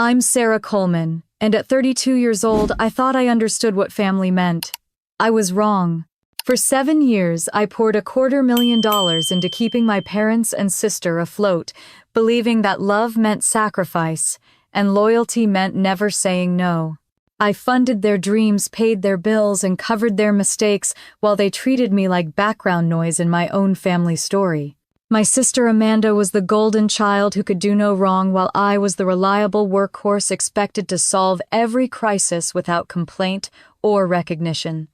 I'm Sarah Coleman, and at 32 years old, I thought I understood what family meant. I was wrong. For 7 years, I poured $250,000 into keeping my parents and sister afloat, believing that love meant sacrifice, and loyalty meant never saying no. I funded their dreams, paid their bills, and covered their mistakes while they treated me like background noise in my own family story. My sister Amanda was the golden child who could do no wrong, while I was the reliable workhorse expected to solve every crisis without complaint or recognition.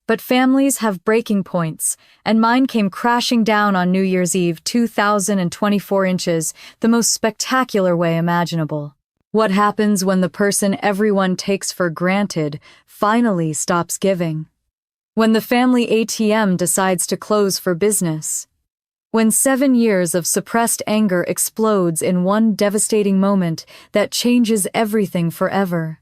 But families have breaking points, and mine came crashing down on New Year's Eve, 2024 inches, the most spectacular way imaginable. What happens when the person everyone takes for granted finally stops giving? When the family ATM decides to close for business? When 7 years of suppressed anger explodes in one devastating moment that changes everything forever?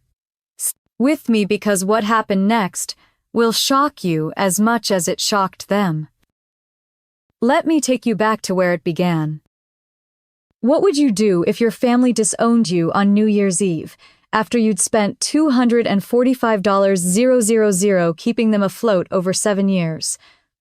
Stay with me, because what happened next will shock you as much as it shocked them. Let me take you back to where it began. What would you do if your family disowned you on New Year's Eve, after you'd spent $245,000 keeping them afloat over 7 years?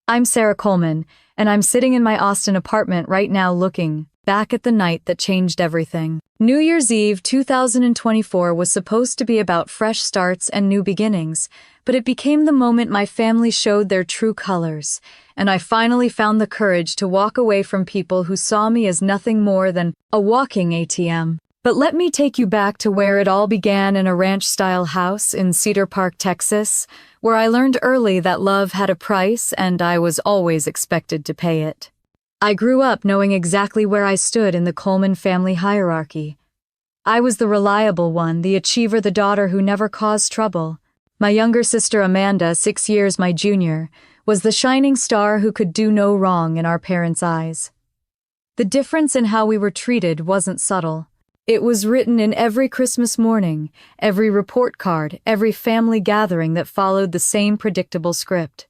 I'm Sarah Coleman, and I'm sitting in my Austin apartment right now looking back at the night that changed everything. New Year's Eve 2024 was supposed to be about fresh starts and new beginnings, but it became the moment my family showed their true colors, and I finally found the courage to walk away from people who saw me as nothing more than a walking ATM. But let me take you back to where it all began, in a ranch-style house in Cedar Park, Texas, where I learned early that love had a price and I was always expected to pay it. I grew up knowing exactly where I stood in the Coleman family hierarchy. I was the reliable one, the achiever, the daughter who never caused trouble. My younger sister Amanda, 6 years my junior, was the shining star who could do no wrong in our parents' eyes. The difference in how we were treated wasn't subtle. It was written in every Christmas morning, every report card, every family gathering that followed the same predictable script.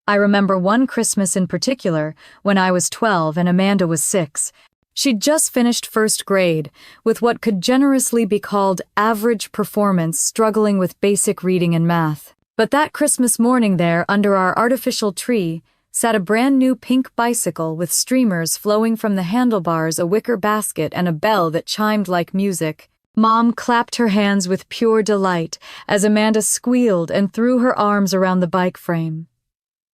I remember one Christmas in particular, when I was 12 and Amanda was 6. She'd just finished first grade, with what could generously be called average performance, struggling with basic reading and math. But that Christmas morning there, under our artificial tree, sat a brand new pink bicycle with streamers flowing from the handlebars, a wicker basket, and a bell that chimed like music. Mom clapped her hands with pure delight as Amanda squealed and threw her arms around the bike frame.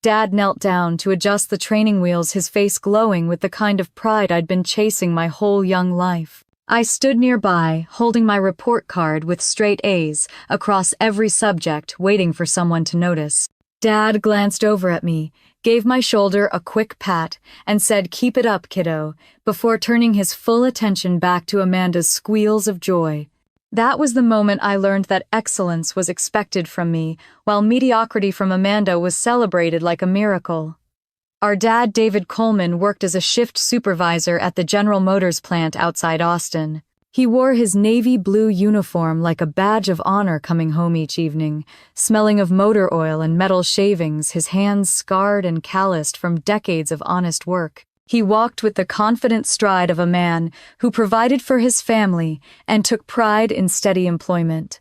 Dad knelt down to adjust the training wheels, his face glowing with the kind of pride I'd been chasing my whole young life. I stood nearby, holding my report card with straight A's across every subject, waiting for someone to notice. Dad glanced over at me, gave my shoulder a quick pat, and said, "Keep it up, kiddo," before turning his full attention back to Amanda's squeals of joy. That was the moment I learned that excellence was expected from me, while mediocrity from Amanda was celebrated like a miracle. Our dad, David Coleman, worked as a shift supervisor at the General Motors plant outside Austin. He wore his navy blue uniform like a badge of honor coming home each evening, smelling of motor oil and metal shavings, his hands scarred and calloused from decades of honest work. He walked with the confident stride of a man who provided for his family and took pride in steady employment.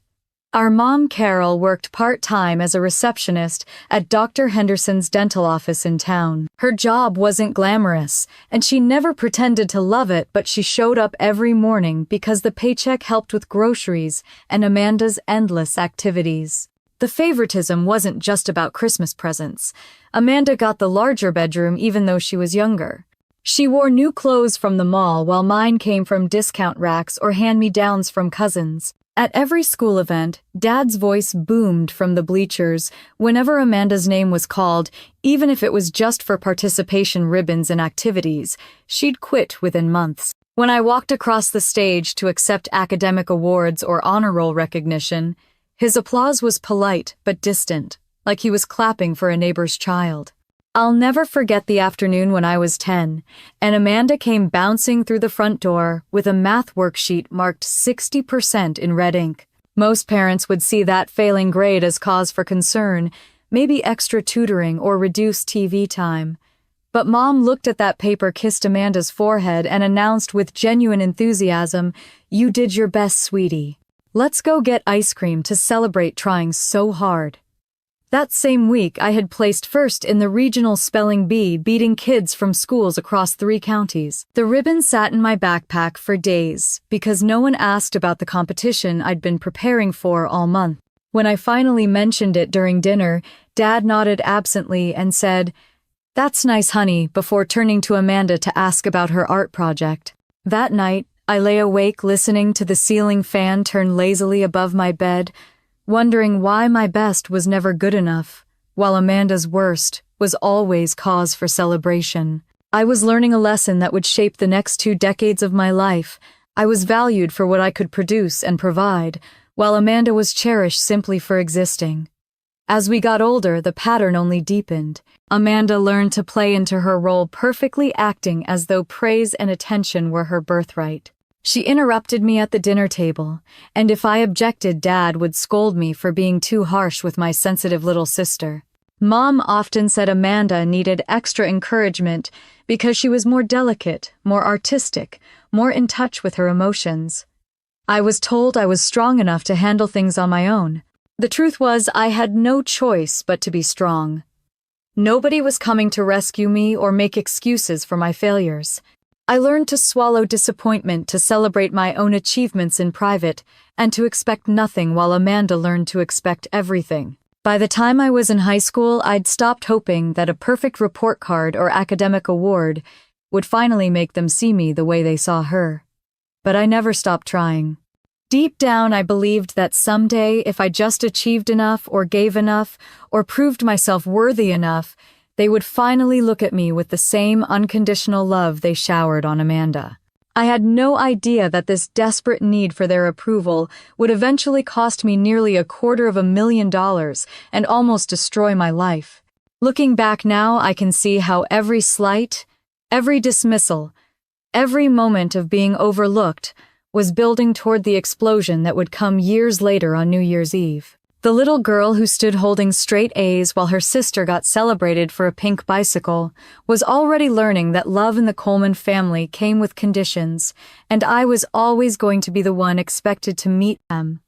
Our mom, Carol, worked part-time as a receptionist at Dr. Henderson's dental office in town. Her job wasn't glamorous, and she never pretended to love it, but she showed up every morning because the paycheck helped with groceries and Amanda's endless activities. The favoritism wasn't just about Christmas presents. Amanda got the larger bedroom even though she was younger. She wore new clothes from the mall, while mine came from discount racks or hand-me-downs from cousins. At every school event, Dad's voice boomed from the bleachers whenever Amanda's name was called, even if it was just for participation ribbons and activities. She'd quit within months. When I walked across the stage to accept academic awards or honor roll recognition, his applause was polite but distant, like he was clapping for a neighbor's child. I'll never forget the afternoon when I was 10, and Amanda came bouncing through the front door with a math worksheet marked 60% in red ink. Most parents would see that failing grade as cause for concern, maybe extra tutoring or reduced TV time. But Mom looked at that paper, kissed Amanda's forehead, and announced with genuine enthusiasm, "You did your best, sweetie." Let's go get ice cream to celebrate trying so hard. That same week, I had placed first in the regional spelling bee, beating kids from schools across 3 counties. The ribbon sat in my backpack for days because no one asked about the competition I'd been preparing for all month. When I finally mentioned it during dinner, Dad nodded absently and said, "That's nice, honey," before turning to Amanda to ask about her art project. That night, I lay awake listening to the ceiling fan turn lazily above my bed, wondering why my best was never good enough, while Amanda's worst was always cause for celebration. I was learning a lesson that would shape the next 2 decades of my life. I was valued for what I could produce and provide, while Amanda was cherished simply for existing. As we got older, the pattern only deepened. Amanda learned to play into her role, perfectly acting as though praise and attention were her birthright. She interrupted me at the dinner table, and if I objected, Dad would scold me for being too harsh with my sensitive little sister. Mom often said Amanda needed extra encouragement because she was more delicate, more artistic, more in touch with her emotions. I was told I was strong enough to handle things on my own. The truth was, I had no choice but to be strong. Nobody was coming to rescue me or make excuses for my failures. I learned to swallow disappointment, to celebrate my own achievements in private, and to expect nothing, while Amanda learned to expect everything. By the time I was in high school, I'd stopped hoping that a perfect report card or academic award would finally make them see me the way they saw her. But I never stopped trying. Deep down, I believed that someday, if I just achieved enough or gave enough or proved myself worthy enough, they would finally look at me with the same unconditional love they showered on Amanda. I had no idea that this desperate need for their approval would eventually cost me nearly $250,000 and almost destroy my life. Looking back now, I can see how every slight, every dismissal, every moment of being overlooked was building toward the explosion that would come years later on New Year's Eve. The little girl who stood holding straight A's while her sister got celebrated for a pink bicycle was already learning that love in the Coleman family came with conditions, and I was always going to be the one expected to meet them.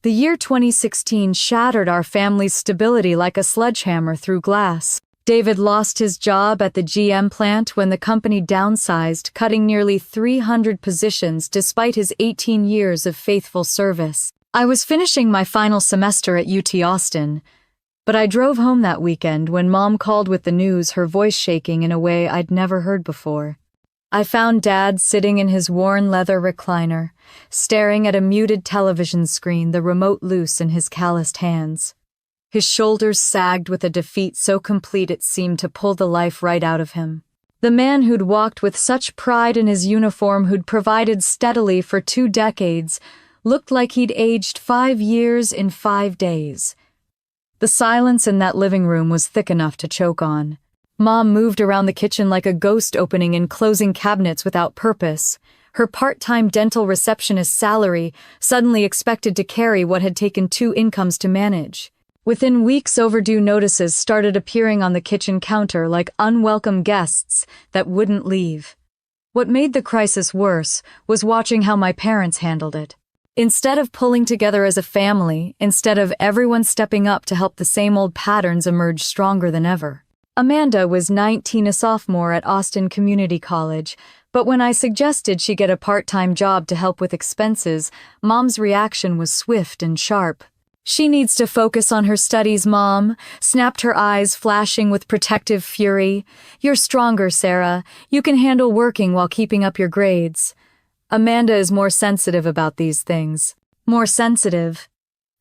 The year 2016 shattered our family's stability like a sledgehammer through glass. David lost his job at the GM plant when the company downsized, cutting nearly 300 positions despite his 18 years of faithful service. I was finishing my final semester at UT Austin, but I drove home that weekend when Mom called with the news, her voice shaking in a way I'd never heard before. I found Dad sitting in his worn leather recliner, staring at a muted television screen, the remote loose in his calloused hands. His shoulders sagged with a defeat so complete it seemed to pull the life right out of him. The man who'd walked with such pride in his uniform, who'd provided steadily for 2 decades, looked like he'd aged 5 years in 5 days. The silence in that living room was thick enough to choke on. Mom moved around the kitchen like a ghost, opening and closing cabinets without purpose. Her part-time dental receptionist salary suddenly expected to carry what had taken 2 incomes to manage. Within weeks, overdue notices started appearing on the kitchen counter like unwelcome guests that wouldn't leave. What made the crisis worse was watching how my parents handled it. Instead of pulling together as a family, instead of everyone stepping up to help, the same old patterns emerged stronger than ever. Amanda was 19, a sophomore at Austin Community College, but when I suggested she get a part-time job to help with expenses, Mom's reaction was swift and sharp. "She needs to focus on her studies, Mom," snapped, her eyes flashing with protective fury. "You're stronger, Sarah. You can handle working while keeping up your grades." Amanda is more sensitive about these things. More sensitive.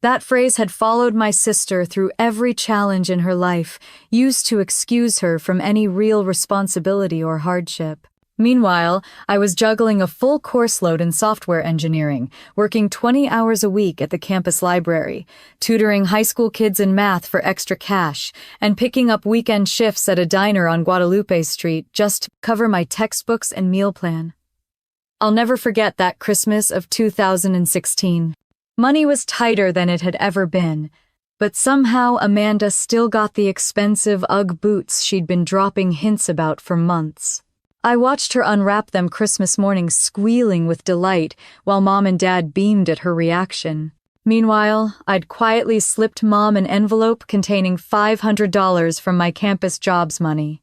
That phrase had followed my sister through every challenge in her life, used to excuse her from any real responsibility or hardship. Meanwhile, I was juggling a full course load in software engineering, working 20 hours a week at the campus library, tutoring high school kids in math for extra cash, and picking up weekend shifts at a diner on Guadalupe Street just to cover my textbooks and meal plan. I'll never forget that Christmas of 2016. Money was tighter than it had ever been, but somehow Amanda still got the expensive UGG boots she'd been dropping hints about for months. I watched her unwrap them Christmas morning squealing with delight while Mom and Dad beamed at her reaction. Meanwhile, I'd quietly slipped Mom an envelope containing $500 from my campus jobs money.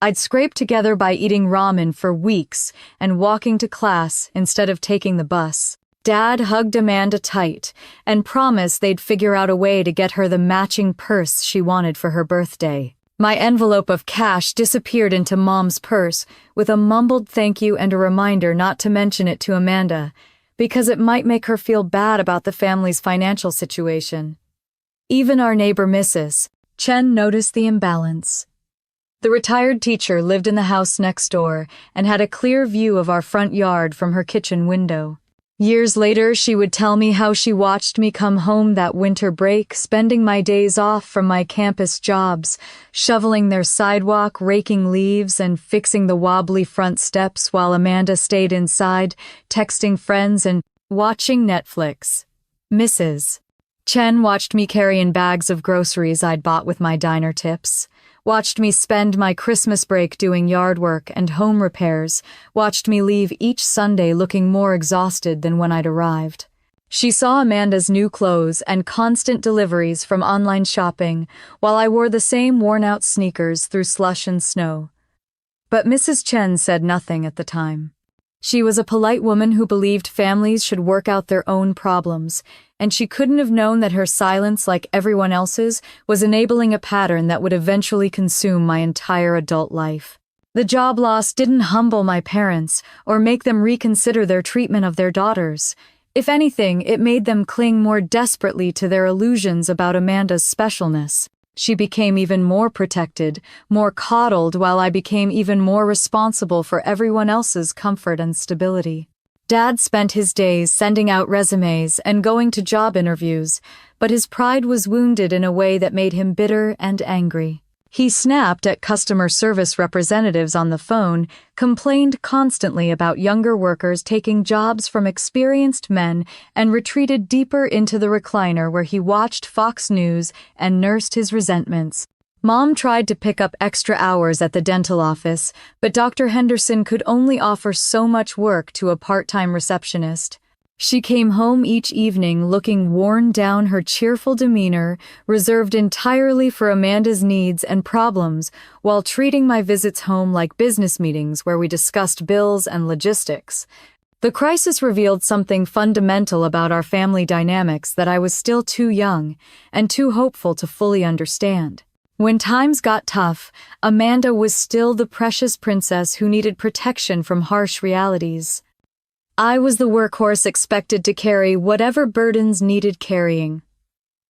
I'd scraped together by eating ramen for weeks and walking to class instead of taking the bus. Dad hugged Amanda tight and promised they'd figure out a way to get her the matching purse she wanted for her birthday. My envelope of cash disappeared into Mom's purse with a mumbled thank you and a reminder not to mention it to Amanda, because it might make her feel bad about the family's financial situation. Even our neighbor Mrs. Chen noticed the imbalance. The retired teacher lived in the house next door and had a clear view of our front yard from her kitchen window. Years later, she would tell me how she watched me come home that winter break, spending my days off from my campus jobs, shoveling their sidewalk, raking leaves, and fixing the wobbly front steps while Amanda stayed inside, texting friends and watching Netflix. Mrs. Chen watched me carry in bags of groceries I'd bought with my diner tips, watched me spend my Christmas break doing yard work and home repairs, watched me leave each Sunday looking more exhausted than when I'd arrived. She saw Amanda's new clothes and constant deliveries from online shopping, while I wore the same worn-out sneakers through slush and snow. But Mrs. Chen said nothing at the time. She was a polite woman who believed families should work out their own problems, and she couldn't have known that her silence, like everyone else's, was enabling a pattern that would eventually consume my entire adult life. The job loss didn't humble my parents or make them reconsider their treatment of their daughters. If anything, it made them cling more desperately to their illusions about Amanda's specialness. She became even more protected, more coddled, while I became even more responsible for everyone else's comfort and stability. Dad spent his days sending out resumes and going to job interviews, but his pride was wounded in a way that made him bitter and angry. He snapped at customer service representatives on the phone, complained constantly about younger workers taking jobs from experienced men, and retreated deeper into the recliner where he watched Fox News and nursed his resentments. Mom tried to pick up extra hours at the dental office, but Dr. Henderson could only offer so much work to a part-time receptionist. She came home each evening looking worn down, her cheerful demeanor reserved entirely for Amanda's needs and problems, while treating my visits home like business meetings where we discussed bills and logistics. The crisis revealed something fundamental about our family dynamics that I was still too young and too hopeful to fully understand. When times got tough, Amanda was still the precious princess who needed protection from harsh realities. I was the workhorse expected to carry whatever burdens needed carrying.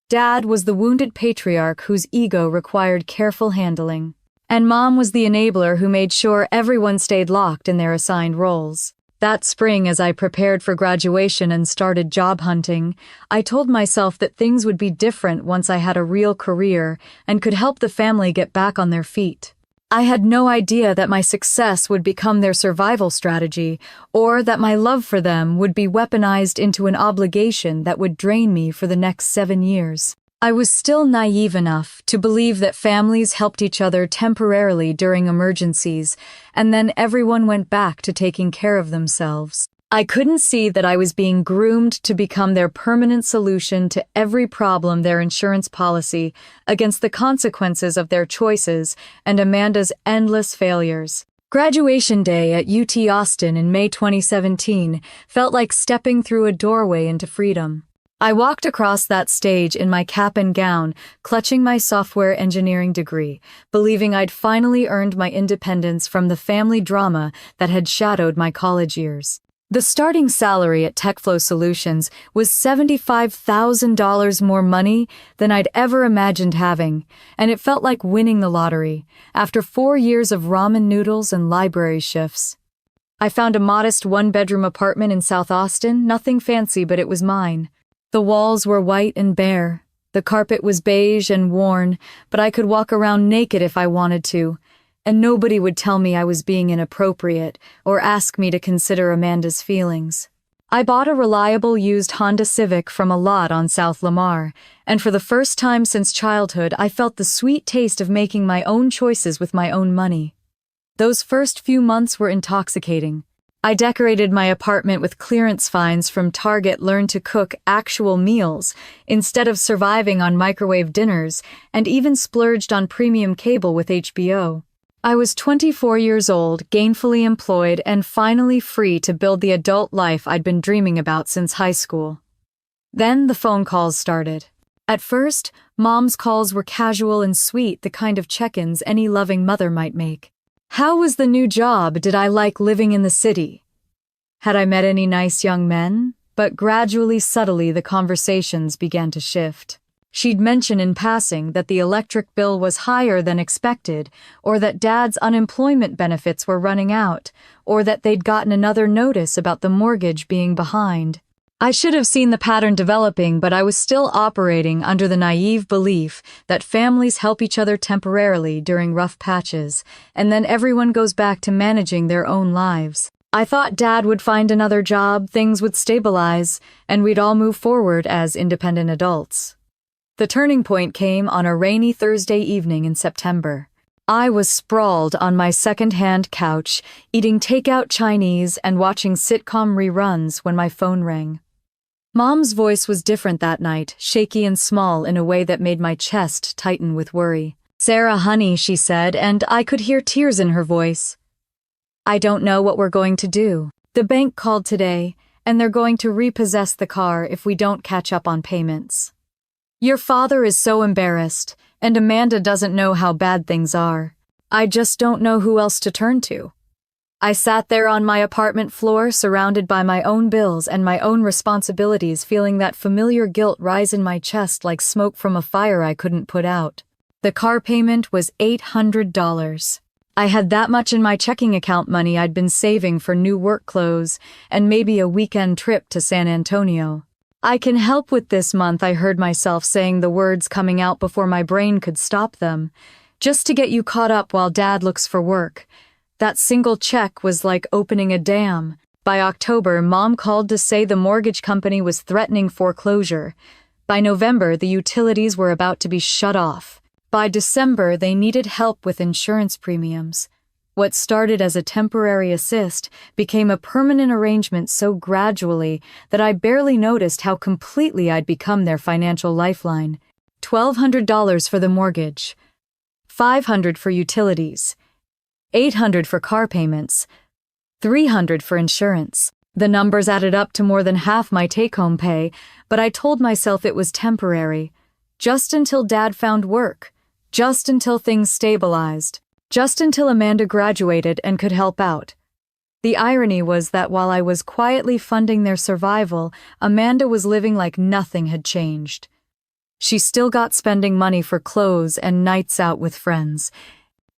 Dad was the wounded patriarch whose ego required careful handling. And Mom was the enabler who made sure everyone stayed locked in their assigned roles. That spring, as I prepared for graduation and started job hunting, I told myself that things would be different once I had a real career and could help the family get back on their feet. I had no idea that my success would become their survival strategy, or that my love for them would be weaponized into an obligation that would drain me for the next 7 years. I was still naive enough to believe that families helped each other temporarily during emergencies, and then everyone went back to taking care of themselves. I couldn't see that I was being groomed to become their permanent solution to every problem, their insurance policy, against the consequences of their choices and Amanda's endless failures. Graduation day at UT Austin in May 2017 felt like stepping through a doorway into freedom. I walked across that stage in my cap and gown, clutching my software engineering degree, believing I'd finally earned my independence from the family drama that had shadowed my college years. The starting salary at TechFlow Solutions was $75,000 more money than I'd ever imagined having, and it felt like winning the lottery after 4 years of ramen noodles and library shifts. I found a modest one-bedroom apartment in South Austin, nothing fancy, but it was mine. The walls were white and bare. The carpet was beige and worn, but I could walk around naked if I wanted to, and nobody would tell me I was being inappropriate or ask me to consider Amanda's feelings. I bought a reliable used Honda Civic from a lot on South Lamar, and for the first time since childhood, I felt the sweet taste of making my own choices with my own money. Those first few months were intoxicating. I decorated my apartment with clearance finds from Target, learned to cook actual meals instead of surviving on microwave dinners, and even splurged on premium cable with HBO. I was 24 years old, gainfully employed, and finally free to build the adult life I'd been dreaming about since high school. Then the phone calls started. At first, Mom's calls were casual and sweet, the kind of check-ins any loving mother might make. How was the new job? Did I like living in the city? Had I met any nice young men? But gradually, subtly, the conversations began to shift. She'd mention in passing that the electric bill was higher than expected, or that Dad's unemployment benefits were running out, or that they'd gotten another notice about the mortgage being behind. I should have seen the pattern developing, but I was still operating under the naive belief that families help each other temporarily during rough patches, and then everyone goes back to managing their own lives. I thought Dad would find another job, things would stabilize, and we'd all move forward as independent adults. The turning point came on a rainy Thursday evening in September. I was sprawled on my second-hand couch, eating takeout Chinese and watching sitcom reruns when my phone rang. Mom's voice was different that night, shaky and small in a way that made my chest tighten with worry. "Sarah, honey," she said, and I could hear tears in her voice. "I don't know what we're going to do. The bank called today, and they're going to repossess the car if we don't catch up on payments. Your father is so embarrassed, and Amanda doesn't know how bad things are. I just don't know who else to turn to." I sat there on my apartment floor, surrounded by my own bills and my own responsibilities, feeling that familiar guilt rise in my chest like smoke from a fire I couldn't put out. The car payment was $800. I had that much in my checking account, money I'd been saving for new work clothes and maybe a weekend trip to San Antonio. "I can help with this month," I heard myself saying, the words coming out before my brain could stop them. "Just to get you caught up while Dad looks for work." That single check was like opening a dam. By October, Mom called to say the mortgage company was threatening foreclosure. By November, the utilities were about to be shut off. By December, they needed help with insurance premiums. What started as a temporary assist became a permanent arrangement so gradually that I barely noticed how completely I'd become their financial lifeline. $1,200 for the mortgage, $500 for utilities, $800 for car payments, $300 for insurance. The numbers added up to more than half my take-home pay, but I told myself it was temporary, just until Dad found work, just until things stabilized. Just until Amanda graduated and could help out. The irony was that while I was quietly funding their survival, Amanda was living like nothing had changed. She still got spending money for clothes and nights out with friends.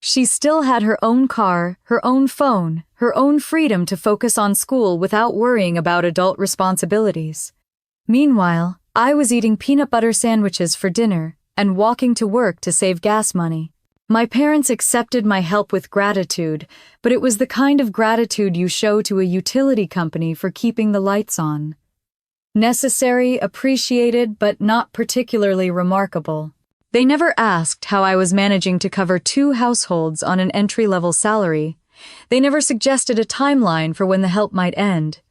She still had her own car, her own phone, her own freedom to focus on school without worrying about adult responsibilities. Meanwhile, I was eating peanut butter sandwiches for dinner and walking to work to save gas money. My parents accepted my help with gratitude, but it was the kind of gratitude you show to a utility company for keeping the lights on. Necessary, appreciated, but not particularly remarkable. They never asked how I was managing to cover 2 households on an entry-level salary. They never suggested a timeline for when the help might end.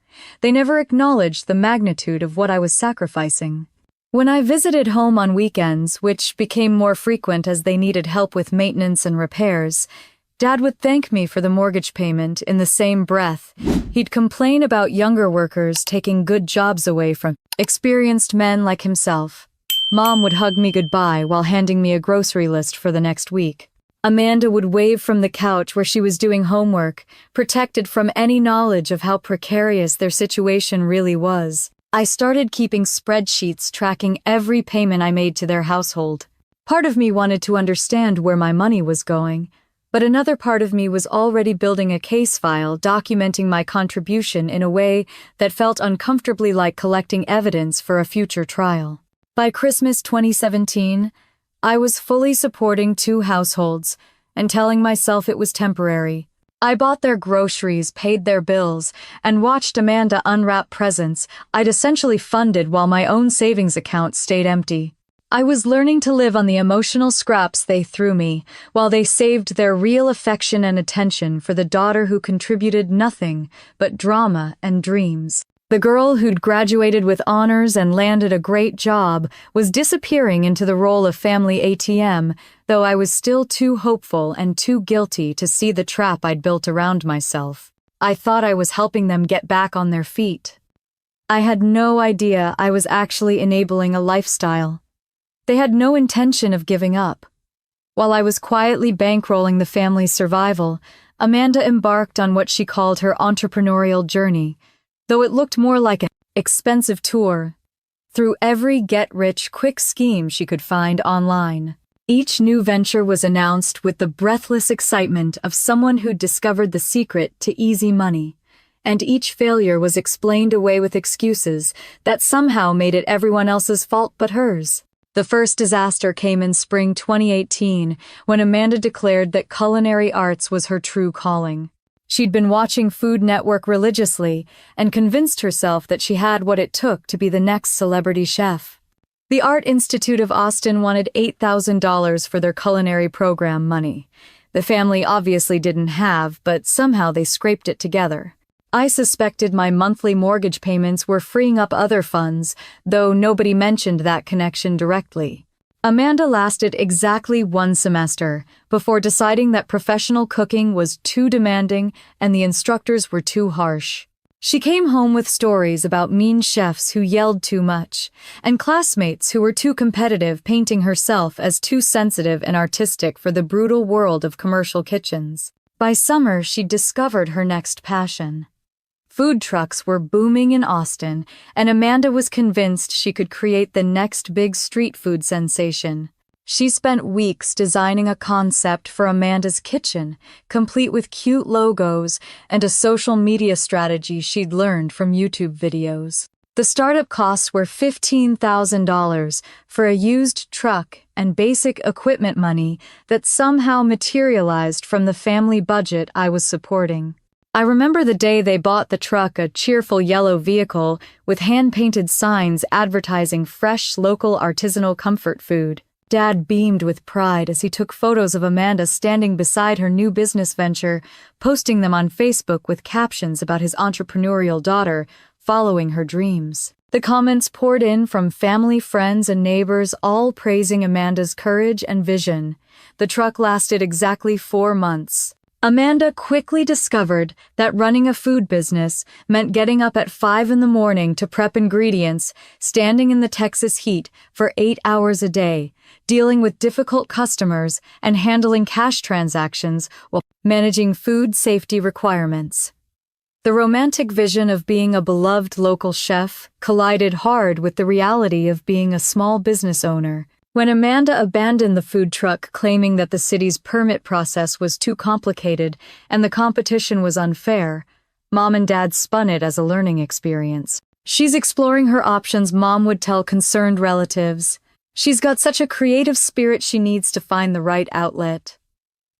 They never acknowledged the magnitude of what I was sacrificing. When I visited home on weekends, which became more frequent as they needed help with maintenance and repairs, Dad would thank me for the mortgage payment in the same breath. He'd complain about younger workers taking good jobs away from experienced men like himself. Mom would hug me goodbye while handing me a grocery list for the next week. Amanda would wave from the couch where she was doing homework, protected from any knowledge of how precarious their situation really was. I started keeping spreadsheets tracking every payment I made to their household. Part of me wanted to understand where my money was going, but another part of me was already building a case file documenting my contribution in a way that felt uncomfortably like collecting evidence for a future trial. By Christmas 2017, I was fully supporting 2 households and telling myself it was temporary. I bought their groceries, paid their bills, and watched Amanda unwrap presents I'd essentially funded while my own savings account stayed empty. I was learning to live on the emotional scraps they threw me, while they saved their real affection and attention for the daughter who contributed nothing but drama and dreams. The girl who'd graduated with honors and landed a great job was disappearing into the role of family ATM, though I was still too hopeful and too guilty to see the trap I'd built around myself. I thought I was helping them get back on their feet. I had no idea I was actually enabling a lifestyle. They had no intention of giving up. While I was quietly bankrolling the family's survival, Amanda embarked on what she called her entrepreneurial journey, though it looked more like an expensive tour through every get-rich-quick scheme she could find online. Each new venture was announced with the breathless excitement of someone who'd discovered the secret to easy money, and each failure was explained away with excuses that somehow made it everyone else's fault but hers. The first disaster came in spring 2018, when Amanda declared that culinary arts was her true calling. She'd been watching Food Network religiously and convinced herself that she had what it took to be the next celebrity chef. The Art Institute of Austin wanted $8,000 for their culinary program money. The family obviously didn't have, but somehow they scraped it together. I suspected my monthly mortgage payments were freeing up other funds, though nobody mentioned that connection directly. Amanda lasted exactly 1 semester before deciding that professional cooking was too demanding and the instructors were too harsh. She came home with stories about mean chefs who yelled too much, and classmates who were too competitive, painting herself as too sensitive and artistic for the brutal world of commercial kitchens. By summer, she'd discovered her next passion. Food trucks were booming in Austin, and Amanda was convinced she could create the next big street food sensation. She spent weeks designing a concept for Amanda's Kitchen, complete with cute logos and a social media strategy she'd learned from YouTube videos. The startup costs were $15,000 for a used truck and basic equipment money that somehow materialized from the family budget I was supporting. I remember the day they bought the truck, a cheerful yellow vehicle with hand-painted signs advertising fresh, local artisanal comfort food. Dad beamed with pride as he took photos of Amanda standing beside her new business venture, posting them on Facebook with captions about his entrepreneurial daughter following her dreams. The comments poured in from family, friends, and neighbors, all praising Amanda's courage and vision. The truck lasted exactly 4 months. Amanda quickly discovered that running a food business meant getting up at 5 in the morning to prep ingredients, standing in the Texas heat for 8 hours a day, dealing with difficult customers, and handling cash transactions while managing food safety requirements. The romantic vision of being a beloved local chef collided hard with the reality of being a small business owner. When Amanda abandoned the food truck, claiming that the city's permit process was too complicated and the competition was unfair, Mom and Dad spun it as a learning experience. "She's exploring her options," Mom would tell concerned relatives. "She's got such a creative spirit, she needs to find the right outlet."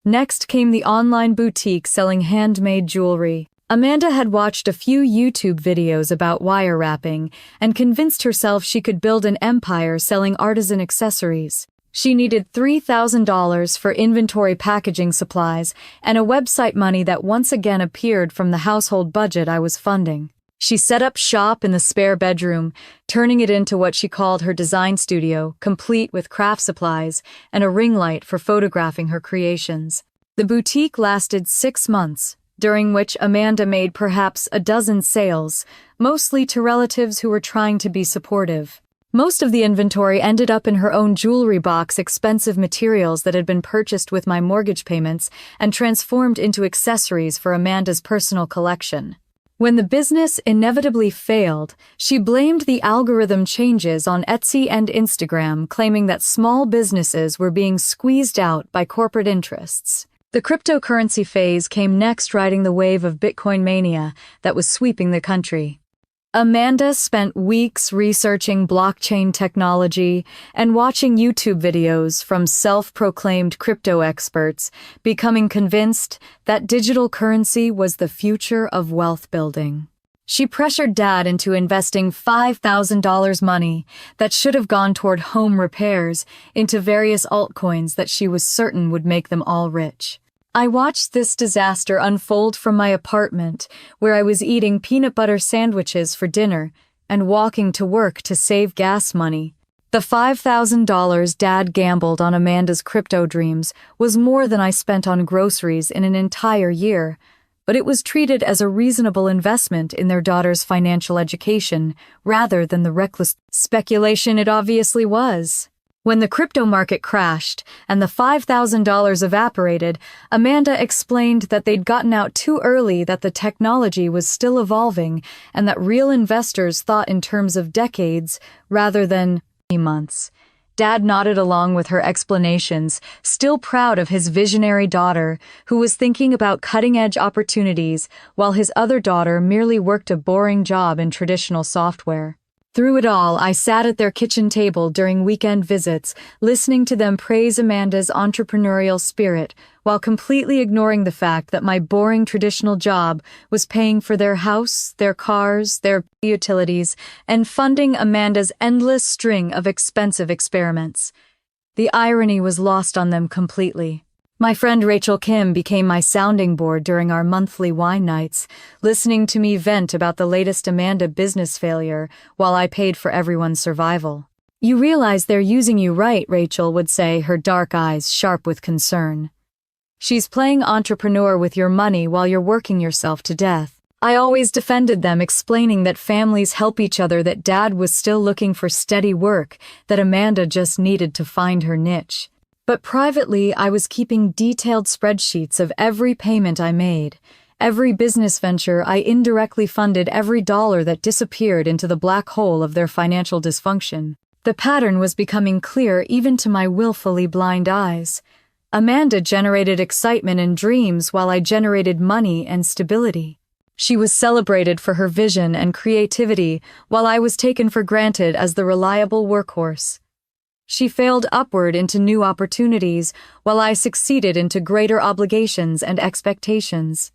Next came the online boutique selling handmade jewelry. Amanda had watched a few YouTube videos about wire wrapping and convinced herself she could build an empire selling artisan accessories. She needed $3,000 for inventory, packaging supplies, and a website money that once again appeared from the household budget I was funding. She set up shop in the spare bedroom, turning it into what she called her design studio, complete with craft supplies and a ring light for photographing her creations. The boutique lasted 6 months, during which Amanda made perhaps a dozen sales, mostly to relatives who were trying to be supportive. Most of the inventory ended up in her own jewelry box, expensive materials that had been purchased with my mortgage payments and transformed into accessories for Amanda's personal collection. When the business inevitably failed, she blamed the algorithm changes on Etsy and Instagram, claiming that small businesses were being squeezed out by corporate interests. The cryptocurrency phase came next, riding the wave of Bitcoin mania that was sweeping the country. Amanda spent weeks researching blockchain technology and watching YouTube videos from self-proclaimed crypto experts, becoming convinced that digital currency was the future of wealth building. She pressured Dad into investing $5,000 money that should have gone toward home repairs into various altcoins that she was certain would make them all rich. I watched this disaster unfold from my apartment, where I was eating peanut butter sandwiches for dinner and walking to work to save gas money. The $5,000 Dad gambled on Amanda's crypto dreams was more than I spent on groceries in an entire year, but it was treated as a reasonable investment in their daughter's financial education rather than the reckless speculation it obviously was. When the crypto market crashed and the $5,000 evaporated, Amanda explained that they'd gotten out too early, that the technology was still evolving, and that real investors thought in terms of decades rather than months. Dad nodded along with her explanations, still proud of his visionary daughter, who was thinking about cutting-edge opportunities while his other daughter merely worked a boring job in traditional software. Through it all, I sat at their kitchen table during weekend visits, listening to them praise Amanda's entrepreneurial spirit, while completely ignoring the fact that my boring traditional job was paying for their house, their cars, their utilities, and funding Amanda's endless string of expensive experiments. The irony was lost on them completely. My friend Rachel Kim became my sounding board during our monthly wine nights, listening to me vent about the latest Amanda business failure while I paid for everyone's survival. "You realize they're using you right," Rachel would say, her dark eyes sharp with concern. "She's playing entrepreneur with your money while you're working yourself to death." I always defended them, explaining that families help each other, that Dad was still looking for steady work, that Amanda just needed to find her niche. But privately, I was keeping detailed spreadsheets of every payment I made, every business venture I indirectly funded, every dollar that disappeared into the black hole of their financial dysfunction. The pattern was becoming clear even to my willfully blind eyes. Amanda generated excitement and dreams while I generated money and stability. She was celebrated for her vision and creativity while I was taken for granted as the reliable workhorse. She failed upward into new opportunities, while I succeeded into greater obligations and expectations.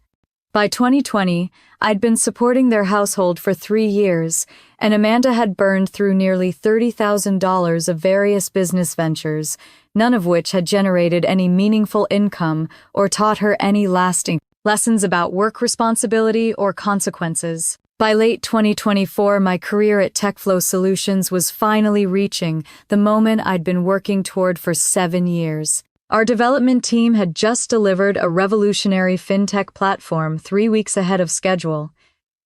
By 2020, I'd been supporting their household for 3 years, and Amanda had burned through nearly $30,000 of various business ventures, none of which had generated any meaningful income or taught her any lasting lessons about work responsibility or consequences. By late 2024, my career at TechFlow Solutions was finally reaching the moment I'd been working toward for 7 years. Our development team had just delivered a revolutionary fintech platform 3 weeks ahead of schedule,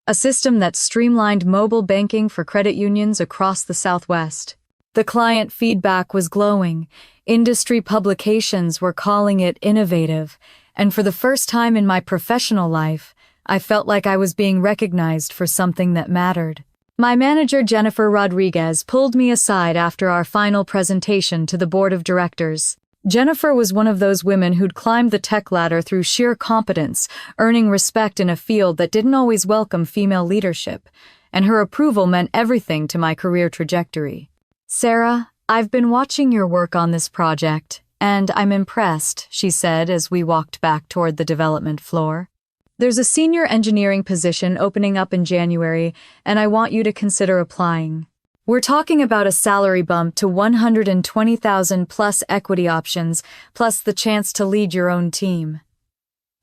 a system that streamlined mobile banking for credit unions across the Southwest. The client feedback was glowing. Industry publications were calling it innovative, and for the first time in my professional life, I felt like I was being recognized for something that mattered. My manager, Jennifer Rodriguez, pulled me aside after our final presentation to the board of directors. Jennifer was one of those women who'd climbed the tech ladder through sheer competence, earning respect in a field that didn't always welcome female leadership, and her approval meant everything to my career trajectory. "Sarah, I've been watching your work on this project, and I'm impressed," she said as we walked back toward the development floor. "There's a senior engineering position opening up in January, and I want you to consider applying. We're talking about a salary bump to $120,000 plus equity options, plus the chance to lead your own team."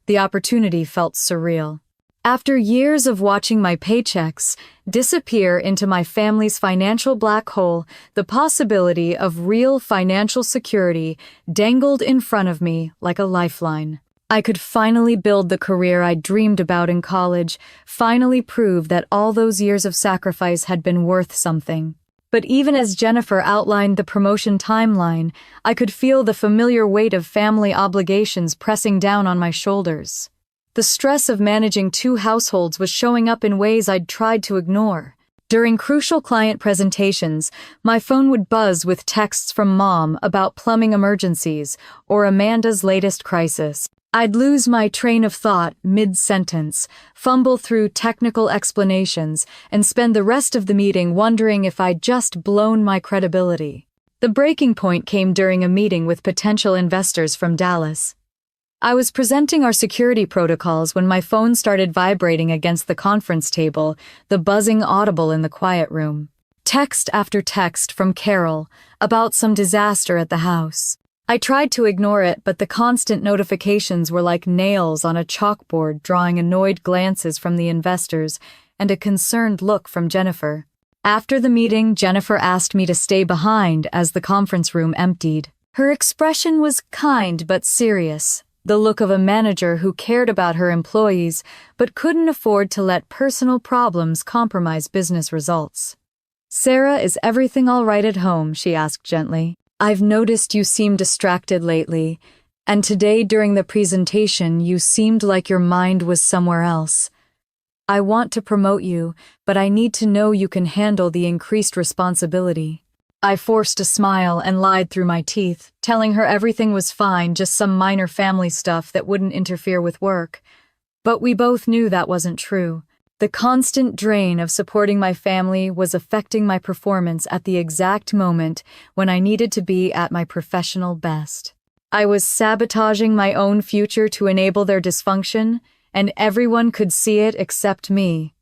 The opportunity felt surreal. After years of watching my paychecks disappear into my family's financial black hole, the possibility of real financial security dangled in front of me like a lifeline. I could finally build the career I dreamed about in college, finally prove that all those years of sacrifice had been worth something. But even as Jennifer outlined the promotion timeline, I could feel the familiar weight of family obligations pressing down on my shoulders. The stress of managing 2 households was showing up in ways I'd tried to ignore. During crucial client presentations, my phone would buzz with texts from Mom about plumbing emergencies or Amanda's latest crisis. I'd lose my train of thought mid-sentence, fumble through technical explanations, and spend the rest of the meeting wondering if I'd just blown my credibility. The breaking point came during a meeting with potential investors from Dallas. I was presenting our security protocols when my phone started vibrating against the conference table, the buzzing audible in the quiet room. Text after text from Carol about some disaster at the house. I tried to ignore it, but the constant notifications were like nails on a chalkboard, drawing annoyed glances from the investors and a concerned look from Jennifer. After the meeting, Jennifer asked me to stay behind as the conference room emptied. Her expression was kind but serious, the look of a manager who cared about her employees but couldn't afford to let personal problems compromise business results. "Sarah, is everything all right at home?" she asked gently. "I've noticed you seem distracted lately, and today during the presentation you seemed like your mind was somewhere else. I want to promote you, but I need to know you can handle the increased responsibility." I forced a smile and lied through my teeth, telling her everything was fine, just some minor family stuff that wouldn't interfere with work. But we both knew that wasn't true. The constant drain of supporting my family was affecting my performance at the exact moment when I needed to be at my professional best. I was sabotaging my own future to enable their dysfunction, and everyone could see it except me.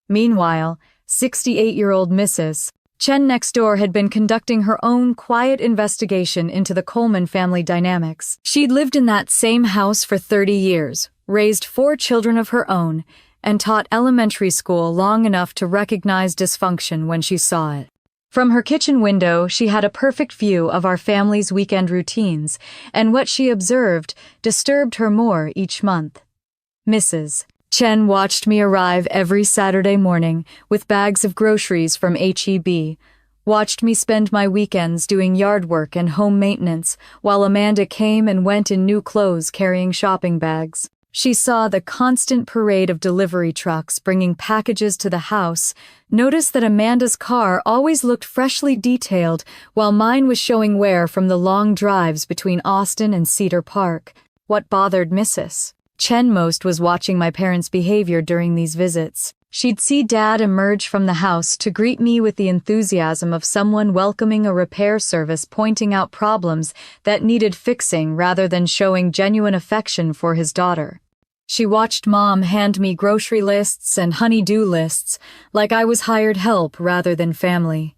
Meanwhile, 68-year-old Mrs. Chen next door had been conducting her own quiet investigation into the Coleman family dynamics. She'd lived in that same house for 30 years, raised 4 children of her own, and taught elementary school long enough to recognize dysfunction when she saw it. From her kitchen window, she had a perfect view of our family's weekend routines, and what she observed disturbed her more each month. Mrs. Chen watched me arrive every Saturday morning with bags of groceries from H-E-B, watched me spend my weekends doing yard work and home maintenance, while Amanda came and went in new clothes carrying shopping bags. She saw the constant parade of delivery trucks bringing packages to the house, noticed that Amanda's car always looked freshly detailed, while mine was showing wear from the long drives between Austin and Cedar Park. What bothered Mrs. Chen most was watching my parents' behavior during these visits. She'd see Dad emerge from the house to greet me with the enthusiasm of someone welcoming a repair service, pointing out problems that needed fixing rather than showing genuine affection for his daughter. She watched Mom hand me grocery lists and honey-do lists like I was hired help rather than family.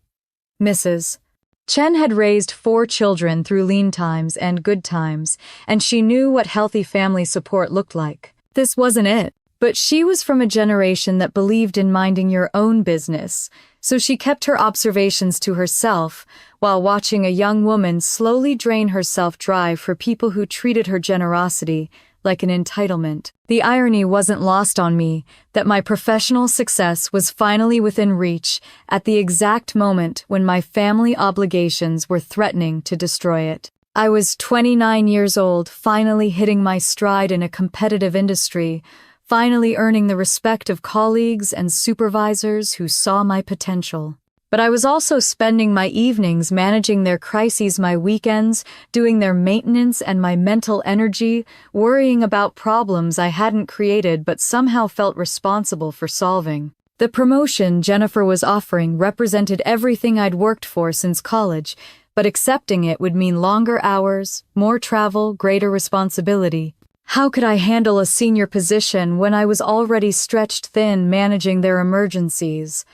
Mrs. Chen had raised 4 children through lean times and good times, and she knew what healthy family support looked like. This wasn't it, but she was from a generation that believed in minding your own business, so she kept her observations to herself while watching a young woman slowly drain herself dry for people who treated her generosity like an entitlement. The irony wasn't lost on me that my professional success was finally within reach at the exact moment when my family obligations were threatening to destroy it. I was 29 years old, finally hitting my stride in a competitive industry, finally earning the respect of colleagues and supervisors who saw my potential. But I was also spending my evenings managing their crises, my weekends, doing their maintenance, and my mental energy, worrying about problems I hadn't created but somehow felt responsible for solving. The promotion Jennifer was offering represented everything I'd worked for since college, but accepting it would mean longer hours, more travel, greater responsibility. How could I handle a senior position when I was already stretched thin managing their emergencies?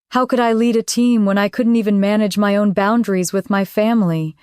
How could I lead a team when I couldn't even manage my own boundaries with my family?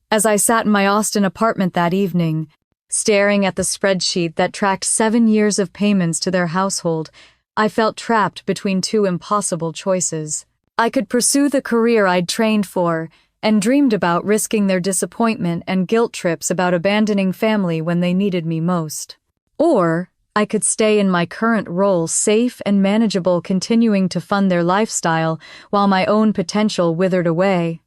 As I sat in my Austin apartment that evening, staring at the spreadsheet that tracked 7 years of payments to their household, I felt trapped between 2 impossible choices. I could pursue the career I'd trained for and dreamed about, risking their disappointment and guilt trips about abandoning family when they needed me most. Or I could stay in my current role, safe and manageable, continuing to fund their lifestyle while my own potential withered away.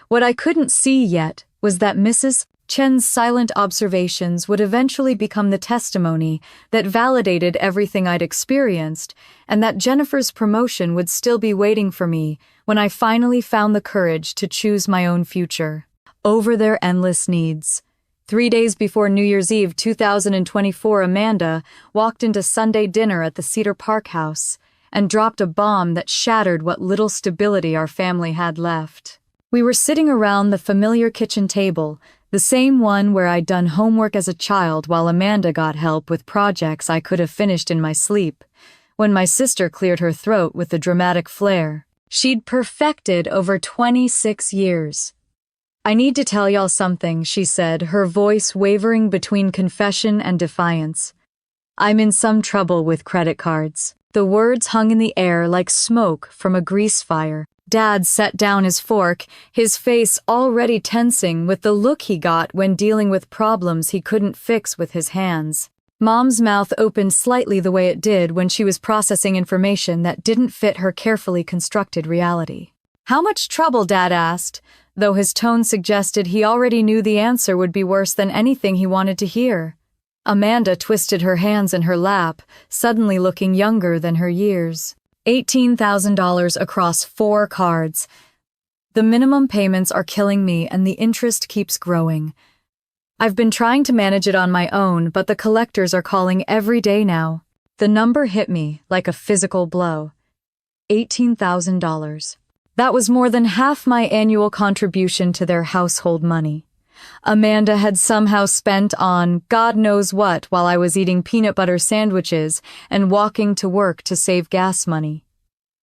What I couldn't see yet was that Mrs. Chen's silent observations would eventually become the testimony that validated everything I'd experienced, and that Jennifer's promotion would still be waiting for me when I finally found the courage to choose my own future over their endless needs. 3 days before New Year's Eve 2024, Amanda walked into Sunday dinner at the Cedar Park house and dropped a bomb that shattered what little stability our family had left. We were sitting around the familiar kitchen table, The same one where I'd done homework as a child while Amanda got help with projects I could have finished in my sleep. When my sister cleared her throat with a dramatic flair she'd perfected over 26 years. "I need to tell y'all something," she said, her voice wavering between confession and defiance. "I'm in some trouble with credit cards." The words hung in the air like smoke from a grease fire. Dad set down his fork, his face already tensing with the look he got when dealing with problems he couldn't fix with his hands. Mom's mouth opened slightly the way it did when she was processing information that didn't fit her carefully constructed reality. "How much trouble?" Dad asked, though his tone suggested he already knew the answer would be worse than anything he wanted to hear. Amanda twisted her hands in her lap, suddenly looking younger than her years. $18,000 across 4 cards. "The minimum payments are killing me and the interest keeps growing. I've been trying to manage it on my own, but the collectors are calling every day now." The number hit me like a physical blow. $18,000. That was more than half my annual contribution to their household money. Amanda had somehow spent on God knows what while I was eating peanut butter sandwiches and walking to work to save gas money.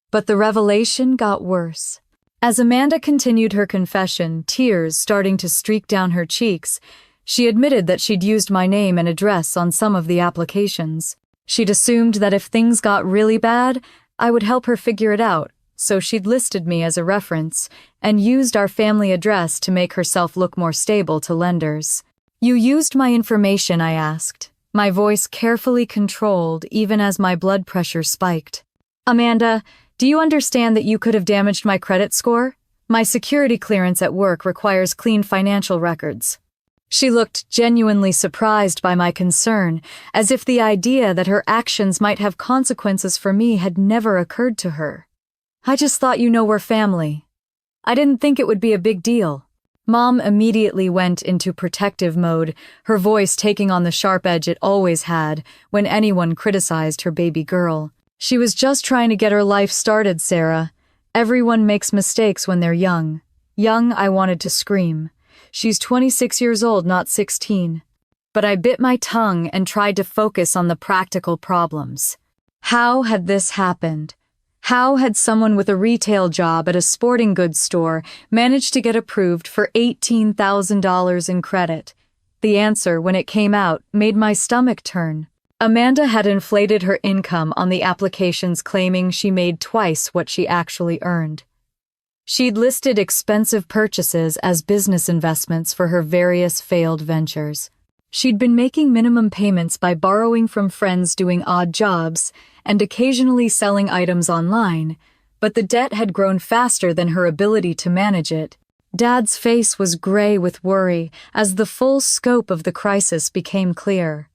But the revelation got worse. As Amanda continued her confession, tears starting to streak down her cheeks, she admitted that she'd used my name and address on some of the applications. She'd assumed that if things got really bad, I would help her figure it out, so she'd listed me as a reference and used our family address to make herself look more stable to lenders. "You used my information?" I asked, my voice carefully controlled even as my blood pressure spiked. "Amanda, do you understand that you could have damaged my credit score? My security clearance at work requires clean financial records." She looked genuinely surprised by my concern, as if the idea that her actions might have consequences for me had never occurred to her. "I just thought we're family. I didn't think it would be a big deal." Mom immediately went into protective mode, her voice taking on the sharp edge it always had when anyone criticized her baby girl. "She was just trying to get her life started, Sarah. Everyone makes mistakes when they're young." Young, I wanted to scream. She's 26 years old, not 16. But I bit my tongue and tried to focus on the practical problems. How had this happened? How had someone with a retail job at a sporting goods store managed to get approved for $18,000 in credit? The answer, when it came out, made my stomach turn. Amanda had inflated her income on the applications, claiming she made twice what she actually earned. She'd listed expensive purchases as business investments for her various failed ventures. She'd been making minimum payments by borrowing from friends doing odd jobs and occasionally selling items online, but the debt had grown faster than her ability to manage it. Dad's face was gray with worry as the full scope of the crisis became clear.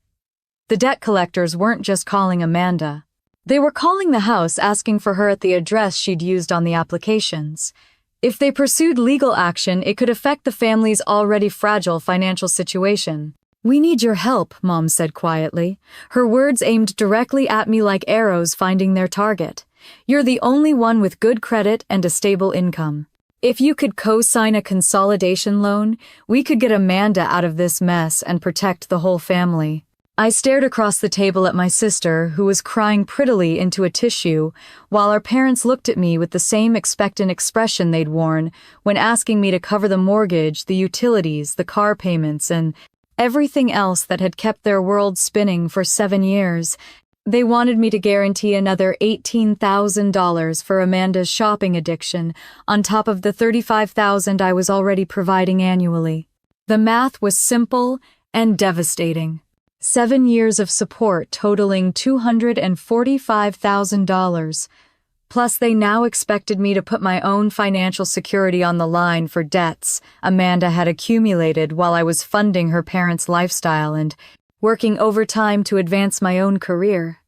The debt collectors weren't just calling Amanda. They were calling the house asking for her at the address she'd used on the applications. If they pursued legal action, it could affect the family's already fragile financial situation. "We need your help," Mom said quietly, her words aimed directly at me like arrows finding their target. "You're the only one with good credit and a stable income. If you could co-sign a consolidation loan, we could get Amanda out of this mess and protect the whole family." I stared across the table at my sister, who was crying prettily into a tissue, while our parents looked at me with the same expectant expression they'd worn when asking me to cover the mortgage, the utilities, the car payments, and everything else that had kept their world spinning for 7 years. They wanted me to guarantee another $18,000 for Amanda's shopping addiction, on top of the $35,000 I was already providing annually. The math was simple and devastating. 7 years of support totaling $245,000. Plus, they now expected me to put my own financial security on the line for debts Amanda had accumulated while I was funding her parents' lifestyle and working overtime to advance my own career.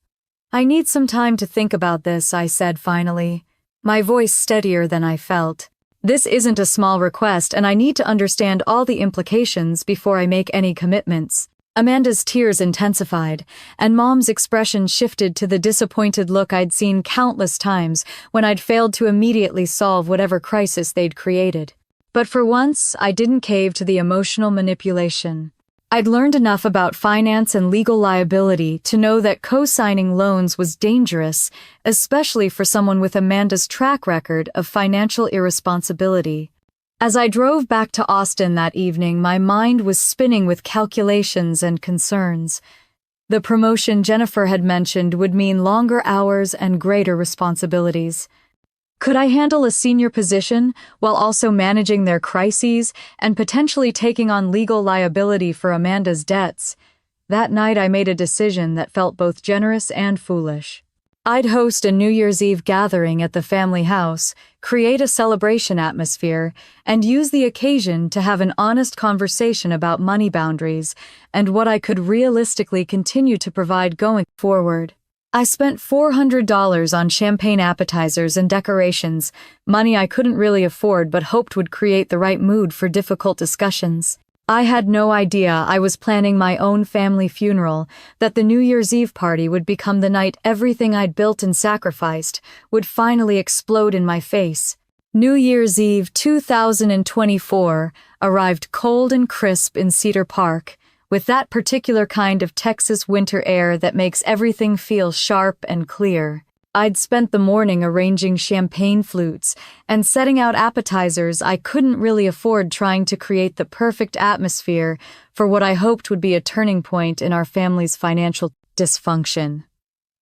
"I need some time to think about this," I said finally, my voice steadier than I felt. "This isn't a small request, and I need to understand all the implications before I make any commitments." Amanda's tears intensified, and Mom's expression shifted to the disappointed look I'd seen countless times when I'd failed to immediately solve whatever crisis they'd created. But for once, I didn't cave to the emotional manipulation. I'd learned enough about finance and legal liability to know that co-signing loans was dangerous, especially for someone with Amanda's track record of financial irresponsibility. As I drove back to Austin that evening, my mind was spinning with calculations and concerns. The promotion Jennifer had mentioned would mean longer hours and greater responsibilities. Could I handle a senior position while also managing their crises and potentially taking on legal liability for Amanda's debts? That night I made a decision that felt both generous and foolish. I'd host a New Year's Eve gathering at the family house, create a celebration atmosphere, and use the occasion to have an honest conversation about money boundaries and what I could realistically continue to provide going forward. I spent $400 on champagne appetizers and decorations, money I couldn't really afford but hoped would create the right mood for difficult discussions. I had no idea I was planning my own family funeral, that the New Year's Eve party would become the night everything I'd built and sacrificed would finally explode in my face. New Year's Eve 2024 arrived cold and crisp in Cedar Park, with that particular kind of Texas winter air that makes everything feel sharp and clear. I'd spent the morning arranging champagne flutes and setting out appetizers I couldn't really afford, trying to create the perfect atmosphere for what I hoped would be a turning point in our family's financial dysfunction.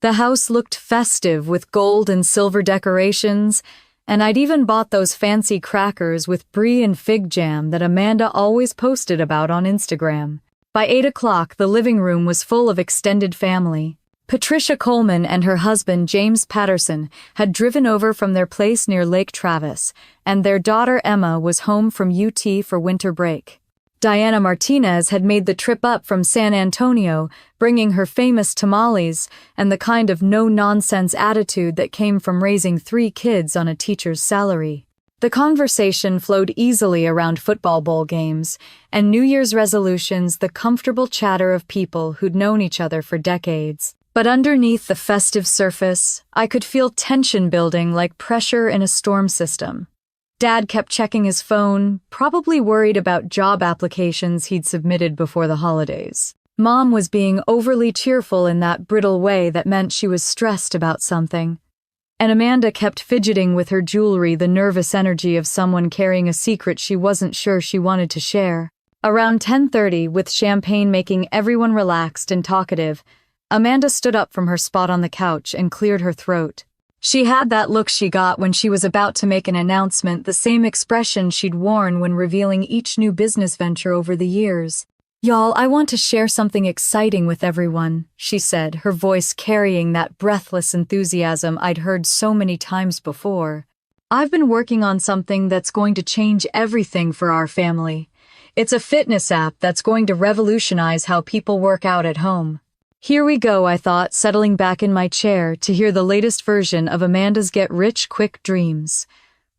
The house looked festive with gold and silver decorations, and I'd even bought those fancy crackers with brie and fig jam that Amanda always posted about on Instagram. By 8 o'clock, the living room was full of extended family. Patricia Coleman and her husband, James Patterson, had driven over from their place near Lake Travis, and their daughter Emma was home from UT for winter break. Diana Martinez had made the trip up from San Antonio, bringing her famous tamales and the kind of no-nonsense attitude that came from raising 3 kids on a teacher's salary. The conversation flowed easily around football bowl games and New Year's resolutions, the comfortable chatter of people who'd known each other for decades. But underneath the festive surface, I could feel tension building like pressure in a storm system. Dad kept checking his phone, probably worried about job applications he'd submitted before the holidays. Mom was being overly cheerful in that brittle way that meant she was stressed about something. And Amanda kept fidgeting with her jewelry, the nervous energy of someone carrying a secret she wasn't sure she wanted to share. Around 10:30, with champagne making everyone relaxed and talkative, Amanda stood up from her spot on the couch and cleared her throat. She had that look she got when she was about to make an announcement, the same expression she'd worn when revealing each new business venture over the years. "Y'all, I want to share something exciting with everyone," she said, her voice carrying that breathless enthusiasm I'd heard so many times before. "I've been working on something that's going to change everything for our family. It's a fitness app that's going to revolutionize how people work out at home." Here we go, I thought, settling back in my chair to hear the latest version of Amanda's get-rich-quick dreams.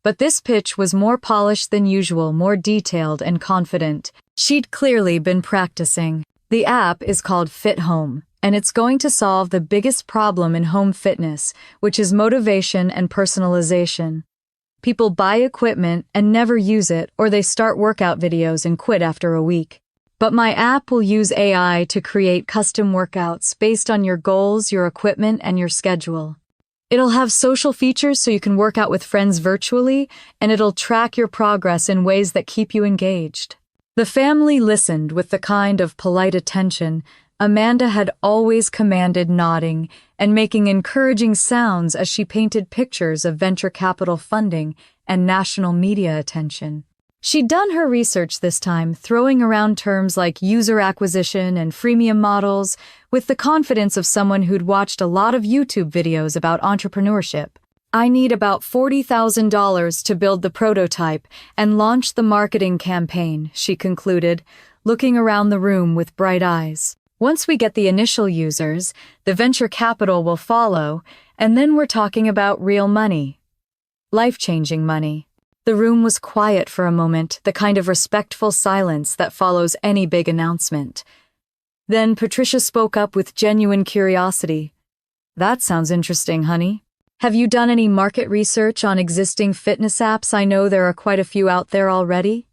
But this pitch was more polished than usual, more detailed and confident. She'd clearly been practicing. The app is called Fit Home, and it's going to solve the biggest problem in home fitness, which is motivation and personalization. People buy equipment and never use it, or they start workout videos and quit after a week. But my app will use AI to create custom workouts based on your goals, your equipment, and your schedule. It'll have social features so you can work out with friends virtually, and it'll track your progress in ways that keep you engaged. The family listened with the kind of polite attention Amanda had always commanded, nodding and making encouraging sounds as she painted pictures of venture capital funding and national media attention. She'd done her research this time, throwing around terms like user acquisition and freemium models with the confidence of someone who'd watched a lot of YouTube videos about entrepreneurship. "I need about $40,000 to build the prototype and launch the marketing campaign," she concluded, looking around the room with bright eyes. "Once we get the initial users, the venture capital will follow, and then we're talking about real money. Life-changing money." The room was quiet for a moment, the kind of respectful silence that follows any big announcement. Then Patricia spoke up with genuine curiosity. "That sounds interesting, honey. Have you done any market research on existing fitness apps? I know there are quite a few out there already.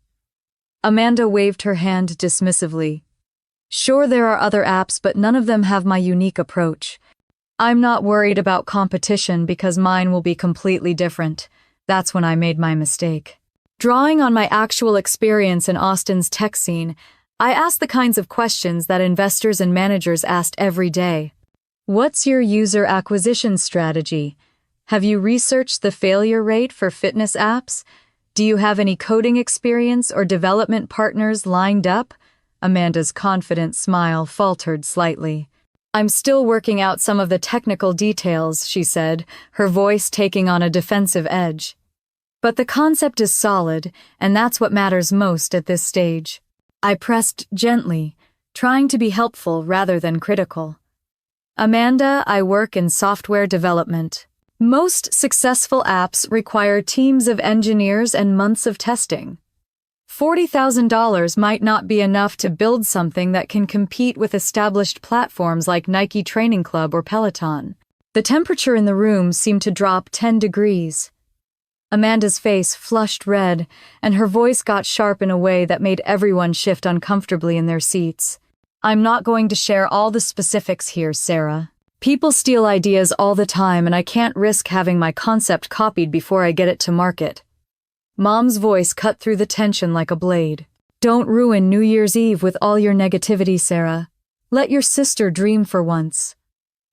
Amanda waved her hand dismissively. Sure, there are other apps, but none of them have my unique approach. I'm not worried about competition because mine will be completely different. That's when I made my mistake. Drawing on my actual experience in Austin's tech scene, I asked the kinds of questions that investors and managers asked every day. What's your user acquisition strategy? Have you researched the failure rate for fitness apps? Do you have any coding experience or development partners lined up? Amanda's confident smile faltered slightly. I'm still working out some of the technical details, she said, her voice taking on a defensive edge. But the concept is solid, and that's what matters most at this stage. I pressed gently, trying to be helpful rather than critical. Amanda, I work in software development. Most successful apps require teams of engineers and months of testing. $40,000 might not be enough to build something that can compete with established platforms like Nike Training Club or Peloton. The temperature in the room seemed to drop 10 degrees. Amanda's face flushed red, and her voice got sharp in a way that made everyone shift uncomfortably in their seats. I'm not going to share all the specifics here, Sarah. People steal ideas all the time, and I can't risk having my concept copied before I get it to market. Mom's voice cut through the tension like a blade. Don't ruin New Year's Eve with all your negativity, Sarah. Let your sister dream for once.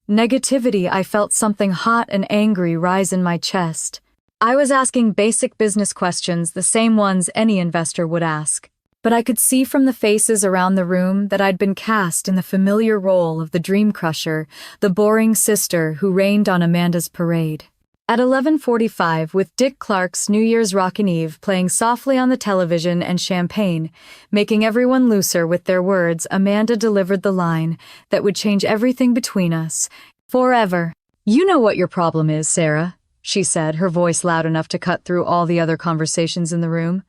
Negativity, I felt something hot and angry rise in my chest. I was asking basic business questions, the same ones any investor would ask. But I could see from the faces around the room that I'd been cast in the familiar role of the dream crusher, the boring sister who rained on Amanda's parade. At 11:45, with Dick Clark's New Year's Rockin' Eve playing softly on the television and champagne, making everyone looser with their words, Amanda delivered the line that would change everything between us, forever. You know what your problem is, Sarah, she said, her voice loud enough to cut through all the other conversations in the room.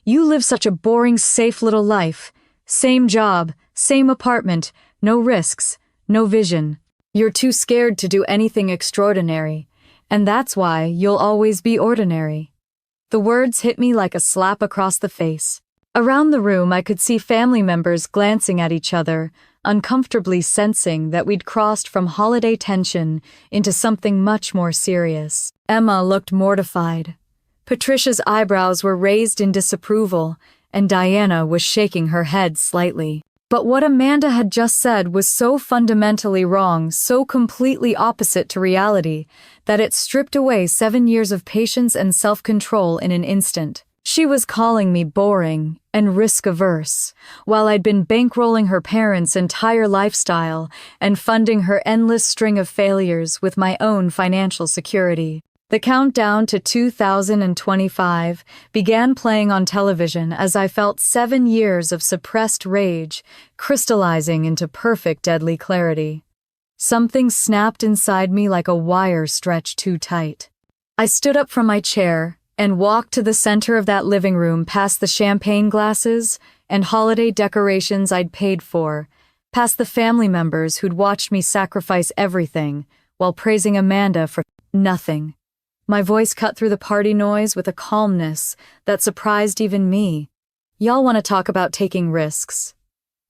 You live such a boring, safe little life. Same job, same apartment, no risks, no vision. You're too scared to do anything extraordinary. And that's why you'll always be ordinary. The words hit me like a slap across the face. Around the room, I could see family members glancing at each other, uncomfortably sensing that we'd crossed from holiday tension into something much more serious. Emma looked mortified. Patricia's eyebrows were raised in disapproval, and Diana was shaking her head slightly. But what Amanda had just said was so fundamentally wrong, so completely opposite to reality, that it stripped away 7 years of patience and self-control in an instant. She was calling me boring and risk-averse, while I'd been bankrolling her parents' entire lifestyle and funding her endless string of failures with my own financial security. The countdown to 2025 began playing on television as I felt 7 years of suppressed rage crystallizing into perfect deadly clarity. Something snapped inside me like a wire stretched too tight. I stood up from my chair and walked to the center of that living room, past the champagne glasses and holiday decorations I'd paid for, past the family members who'd watched me sacrifice everything while praising Amanda for nothing. My voice cut through the party noise with a calmness that surprised even me. Y'all want to talk about taking risks?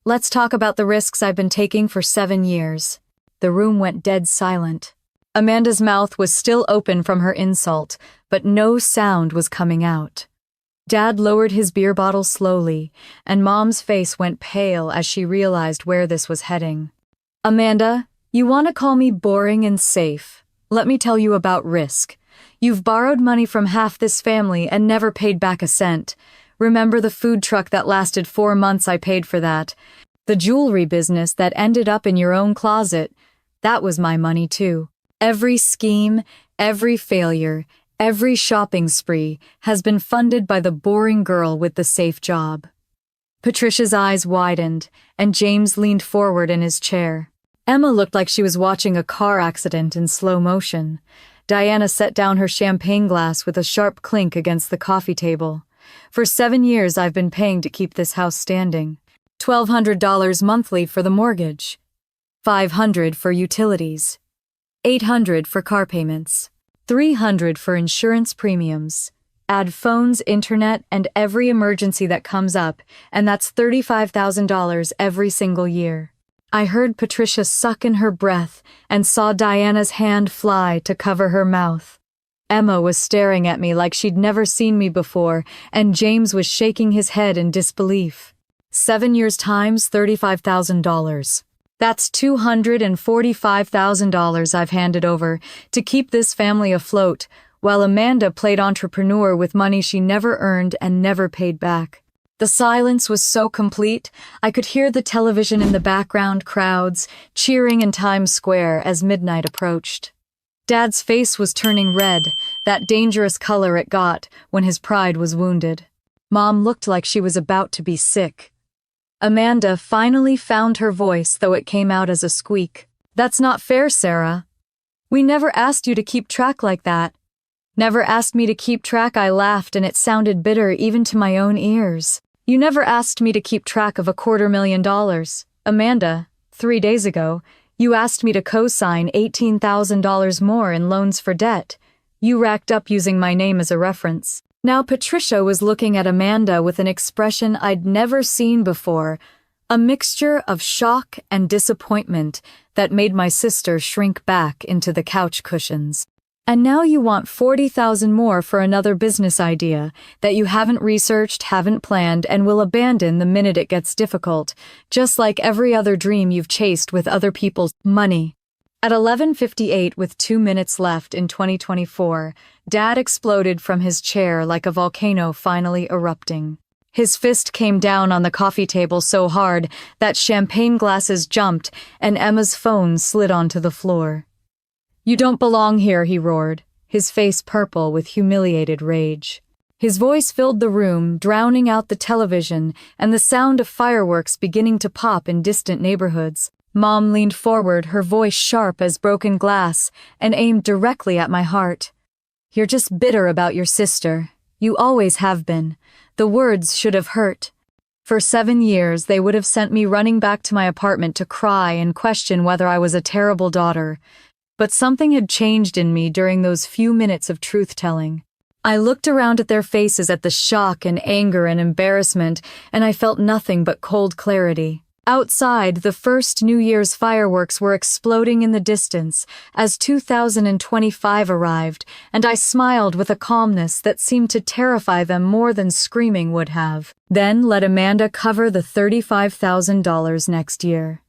Let's talk about the risks I've been taking for 7 years. The room went dead silent. Amanda's mouth was still open from her insult, but no sound was coming out. Dad lowered his beer bottle slowly, and Mom's face went pale as she realized where this was heading. Amanda, you want to call me boring and safe. Let me tell you about risk. You've borrowed money from half this family and never paid back a cent. Remember the food truck that lasted 4 months? I paid for that. The jewelry business that ended up in your own closet. That was my money too. Every scheme, every failure, every shopping spree has been funded by the boring girl with the safe job. Patricia's eyes widened, and James leaned forward in his chair. Emma looked like she was watching a car accident in slow motion. Diana set down her champagne glass with a sharp clink against the coffee table. For 7 years I've been paying to keep this house standing. $1,200 monthly for the mortgage. $500 for utilities. $800 for car payments. $300 for insurance premiums. Add phones, internet, and every emergency that comes up, and that's $35,000 every single year. I heard Patricia suck in her breath and saw Diana's hand fly to cover her mouth. Emma was staring at me like she'd never seen me before, and James was shaking his head in disbelief. 7 years times $35,000. That's $245,000 I've handed over to keep this family afloat, while Amanda played entrepreneur with money she never earned and never paid back. The silence was so complete, I could hear the television in the background, crowds cheering in Times Square as midnight approached. Dad's face was turning red, that dangerous color it got when his pride was wounded. Mom looked like she was about to be sick. Amanda finally found her voice, though it came out as a squeak. "That's not fair, Sarah. We never asked you to keep track like that." "Never asked me to keep track," I laughed, and it sounded bitter even to my own ears. "You never asked me to keep track of $250,000. Amanda, 3 days ago, you asked me to co-sign $18,000 more in loans for debt. You racked up using my name as a reference." Now Patricia was looking at Amanda with an expression I'd never seen before, a mixture of shock and disappointment that made my sister shrink back into the couch cushions. "And now you want $40,000 more for another business idea that you haven't researched, haven't planned, and will abandon the minute it gets difficult, just like every other dream you've chased with other people's money." At 11:58, with 2 minutes left in 2024, Dad exploded from his chair like a volcano finally erupting. His fist came down on the coffee table so hard that champagne glasses jumped and Emma's phone slid onto the floor. "You don't belong here," he roared, his face purple with humiliated rage. His voice filled the room, drowning out the television and the sound of fireworks beginning to pop in distant neighborhoods. Mom leaned forward, her voice sharp as broken glass, and aimed directly at my heart. "You're just bitter about your sister. You always have been." The words should have hurt. For 7 years, they would have sent me running back to my apartment to cry and question whether I was a terrible daughter. But something had changed in me during those few minutes of truth-telling. I looked around at their faces at the shock and anger and embarrassment, and I felt nothing but cold clarity. Outside, the first New Year's fireworks were exploding in the distance as 2025 arrived, and I smiled with a calmness that seemed to terrify them more than screaming would have. Then let Amanda cover the $35,000 next year.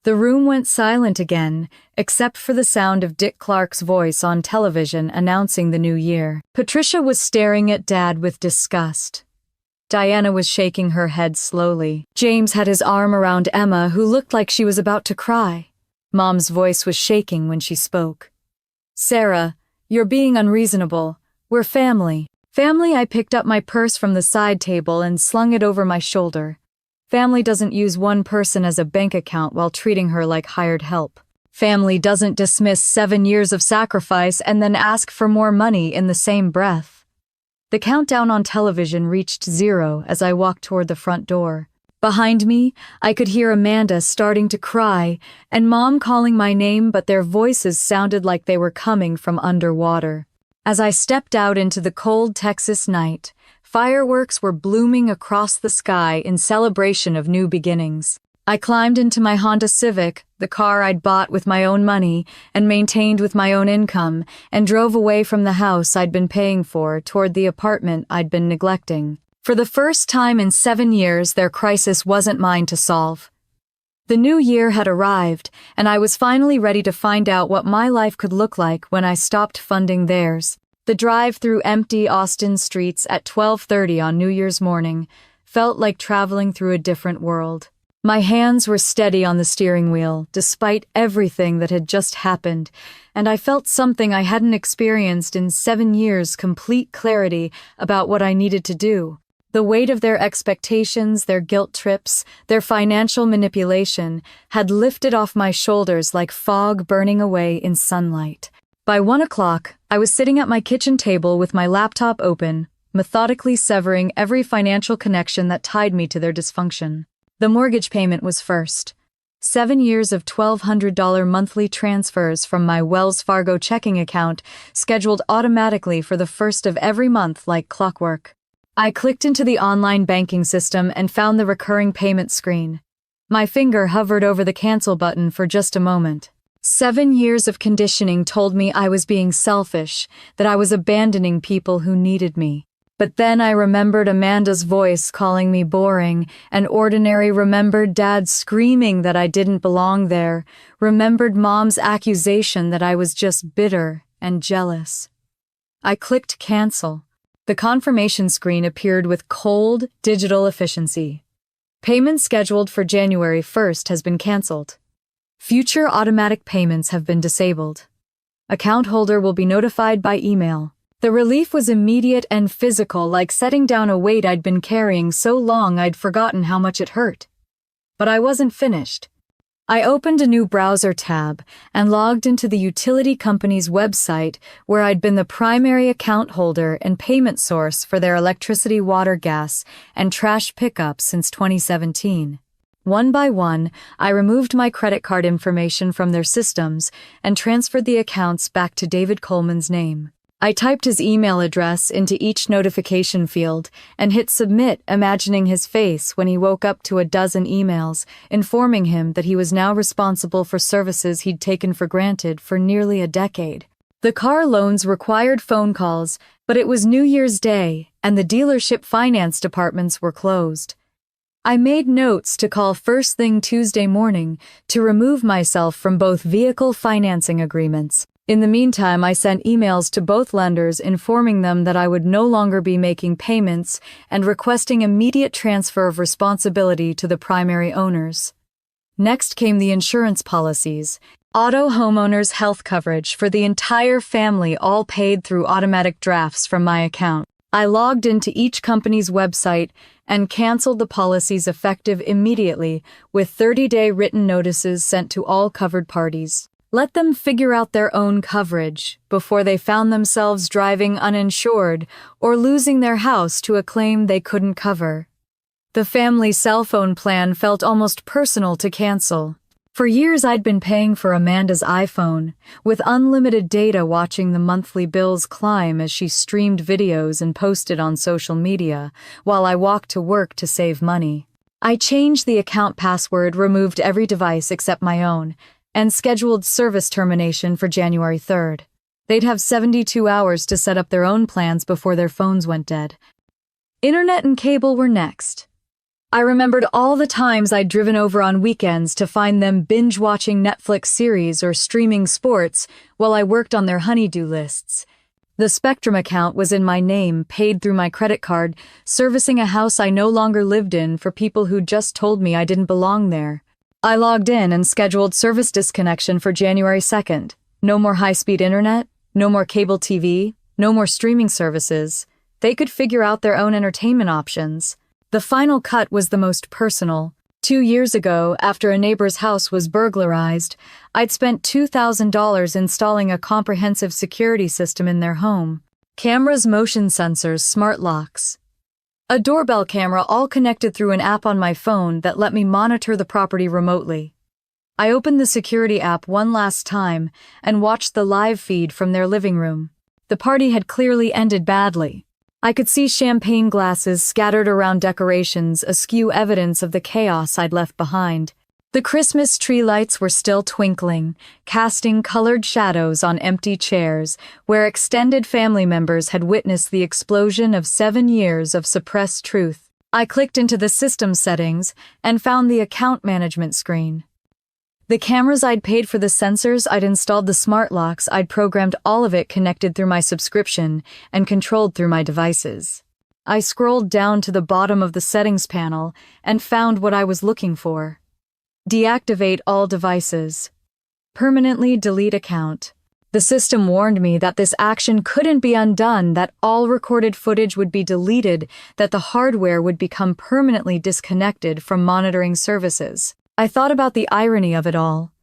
The room went silent again, except for the sound of Dick Clark's voice on television announcing the new year. Patricia was staring at Dad with disgust. Diana was shaking her head slowly. James had his arm around Emma, who looked like she was about to cry. Mom's voice was shaking when she spoke. "Sarah, you're being unreasonable. We're family." "Family?" I picked up my purse from the side table and slung it over my shoulder. Family doesn't use one person as a bank account while treating her like hired help. Family doesn't dismiss 7 years of sacrifice and then ask for more money in the same breath. The countdown on television reached 0 as I walked toward the front door. Behind me, I could hear Amanda starting to cry and Mom calling my name, but their voices sounded like they were coming from underwater. As I stepped out into the cold Texas night, fireworks were blooming across the sky in celebration of new beginnings. I climbed into my Honda Civic, the car I'd bought with my own money and maintained with my own income, and drove away from the house I'd been paying for toward the apartment I'd been neglecting. For the first time in 7 years, their crisis wasn't mine to solve. The new year had arrived, and I was finally ready to find out what my life could look like when I stopped funding theirs. The drive through empty Austin streets at 12:30 on New Year's morning felt like traveling through a different world. My hands were steady on the steering wheel, despite everything that had just happened, and I felt something I hadn't experienced in 7 years: complete clarity about what I needed to do. The weight of their expectations, their guilt trips, their financial manipulation had lifted off my shoulders like fog burning away in sunlight. By 1 o'clock, I was sitting at my kitchen table with my laptop open, methodically severing every financial connection that tied me to their dysfunction. The mortgage payment was first. 7 years of $1,200 monthly transfers from my Wells Fargo checking account scheduled automatically for the first of every month like clockwork. I clicked into the online banking system and found the recurring payment screen. My finger hovered over the cancel button for just a moment. 7 years of conditioning told me I was being selfish, that I was abandoning people who needed me. But then I remembered Amanda's voice calling me boring, and ordinary, remembered Dad screaming that I didn't belong there, remembered Mom's accusation that I was just bitter and jealous. I clicked cancel. The confirmation screen appeared with cold, digital efficiency. Payment scheduled for January 1st has been canceled. Future automatic payments have been disabled. Account holder will be notified by email. The relief was immediate and physical, like setting down a weight I'd been carrying so long I'd forgotten how much it hurt. But I wasn't finished. I opened a new browser tab and logged into the utility company's website where I'd been the primary account holder and payment source for their electricity, water, gas, and trash pickup since 2017. One by one, I removed my credit card information from their systems and transferred the accounts back to David Coleman's name. I typed his email address into each notification field and hit submit, imagining his face when he woke up to a dozen emails informing him that he was now responsible for services he'd taken for granted for nearly a decade. The car loans required phone calls, but it was New Year's Day and the dealership finance departments were closed. I made notes to call first thing Tuesday morning to remove myself from both vehicle financing agreements. In the meantime, I sent emails to both lenders informing them that I would no longer be making payments and requesting immediate transfer of responsibility to the primary owners. Next came the insurance policies. Auto homeowners health coverage for the entire family, all paid through automatic drafts from my account. I logged into each company's website and canceled the policies effective immediately with 30-day written notices sent to all covered parties. Let them figure out their own coverage before they found themselves driving uninsured or losing their house to a claim they couldn't cover. The family cell phone plan felt almost personal to cancel. For years I'd been paying for Amanda's iPhone, with unlimited data, watching the monthly bills climb as she streamed videos and posted on social media while I walked to work to save money. I changed the account password, removed every device except my own, and scheduled service termination for January 3rd. They'd have 72 hours to set up their own plans before their phones went dead. Internet and cable were next. I remembered all the times I'd driven over on weekends to find them binge-watching Netflix series or streaming sports while I worked on their honey-do lists. The Spectrum account was in my name, paid through my credit card, servicing a house I no longer lived in for people who just told me I didn't belong there. I logged in and scheduled service disconnection for January 2nd. No more high-speed internet, no more cable TV, no more streaming services. They could figure out their own entertainment options. The final cut was the most personal. 2 years ago, after a neighbor's house was burglarized, I'd spent $2,000 installing a comprehensive security system in their home. Cameras, motion sensors, smart locks. A doorbell camera, all connected through an app on my phone that let me monitor the property remotely. I opened the security app one last time and watched the live feed from their living room. The party had clearly ended badly. I could see champagne glasses scattered around decorations, askew evidence of the chaos I'd left behind. The Christmas tree lights were still twinkling, casting colored shadows on empty chairs, where extended family members had witnessed the explosion of 7 years of suppressed truth. I clicked into the system settings and found the account management screen. The cameras I'd paid for, the sensors I'd installed, the smart locks I'd programmed, all of it connected through my subscription and controlled through my devices. I scrolled down to the bottom of the settings panel and found what I was looking for. Deactivate all devices. Permanently delete account. The system warned me that this action couldn't be undone, that all recorded footage would be deleted, that the hardware would become permanently disconnected from monitoring services. I thought about the irony of it all.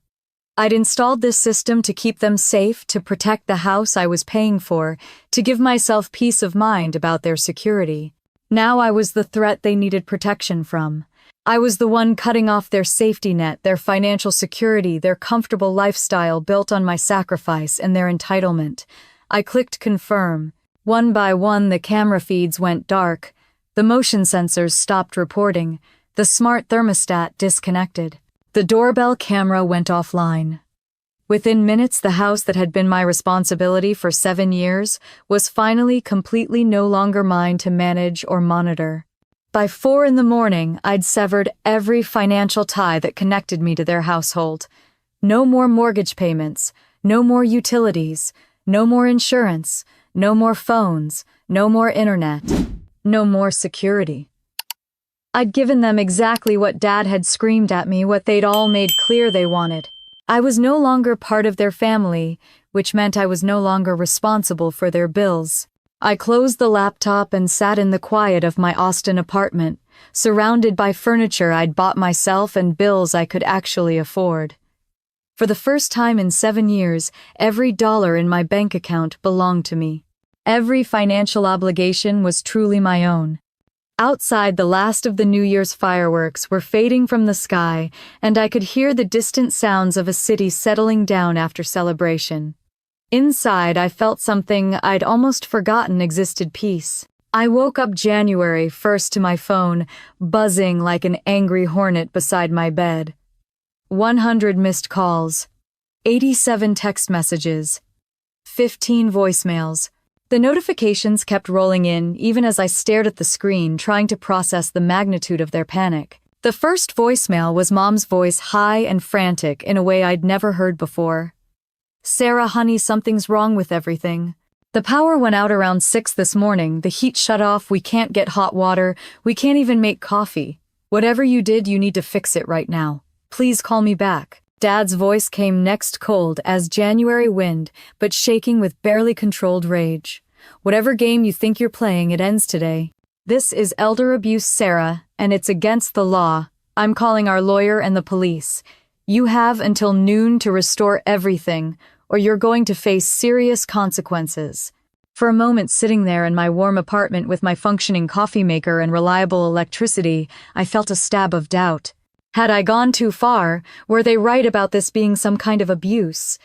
I'd installed this system to keep them safe, to protect the house I was paying for, to give myself peace of mind about their security. Now I was the threat they needed protection from. I was the one cutting off their safety net, their financial security, their comfortable lifestyle built on my sacrifice and their entitlement. I clicked confirm. One by one, the camera feeds went dark. The motion sensors stopped reporting. The smart thermostat disconnected. The doorbell camera went offline. Within minutes, the house that had been my responsibility for 7 years was finally completely no longer mine to manage or monitor. By 4 a.m, I'd severed every financial tie that connected me to their household. No more mortgage payments, no more utilities, no more insurance, no more phones, no more internet, no more security. I'd given them exactly what Dad had screamed at me, what they'd all made clear they wanted. I was no longer part of their family, which meant I was no longer responsible for their bills. I closed the laptop and sat in the quiet of my Austin apartment, surrounded by furniture I'd bought myself and bills I could actually afford. For the first time in 7 years, every dollar in my bank account belonged to me. Every financial obligation was truly my own. Outside, the last of the New Year's fireworks were fading from the sky, and I could hear the distant sounds of a city settling down after celebration. Inside, I felt something I'd almost forgotten existed: peace. I woke up January 1st to my phone, buzzing like an angry hornet beside my bed. 100 missed calls, 87 text messages, 15 voicemails. The notifications kept rolling in, even as I stared at the screen, trying to process the magnitude of their panic. The first voicemail was Mom's voice, high and frantic in a way I'd never heard before. "Sarah, honey, something's wrong with everything. The power went out around 6 this morning, the heat shut off, we can't get hot water, we can't even make coffee. Whatever you did, you need to fix it right now. Please call me back." Dad's voice came next, cold as January wind, but shaking with barely controlled rage. "Whatever game you think you're playing, it ends today. This is elder abuse, Sarah, and it's against the law. I'm calling our lawyer and the police. You have until noon to restore everything, or you're going to face serious consequences." For a moment, sitting there in my warm apartment with my functioning coffee maker and reliable electricity, I felt a stab of doubt. Had I gone too far? Were they right about this being some kind of abuse?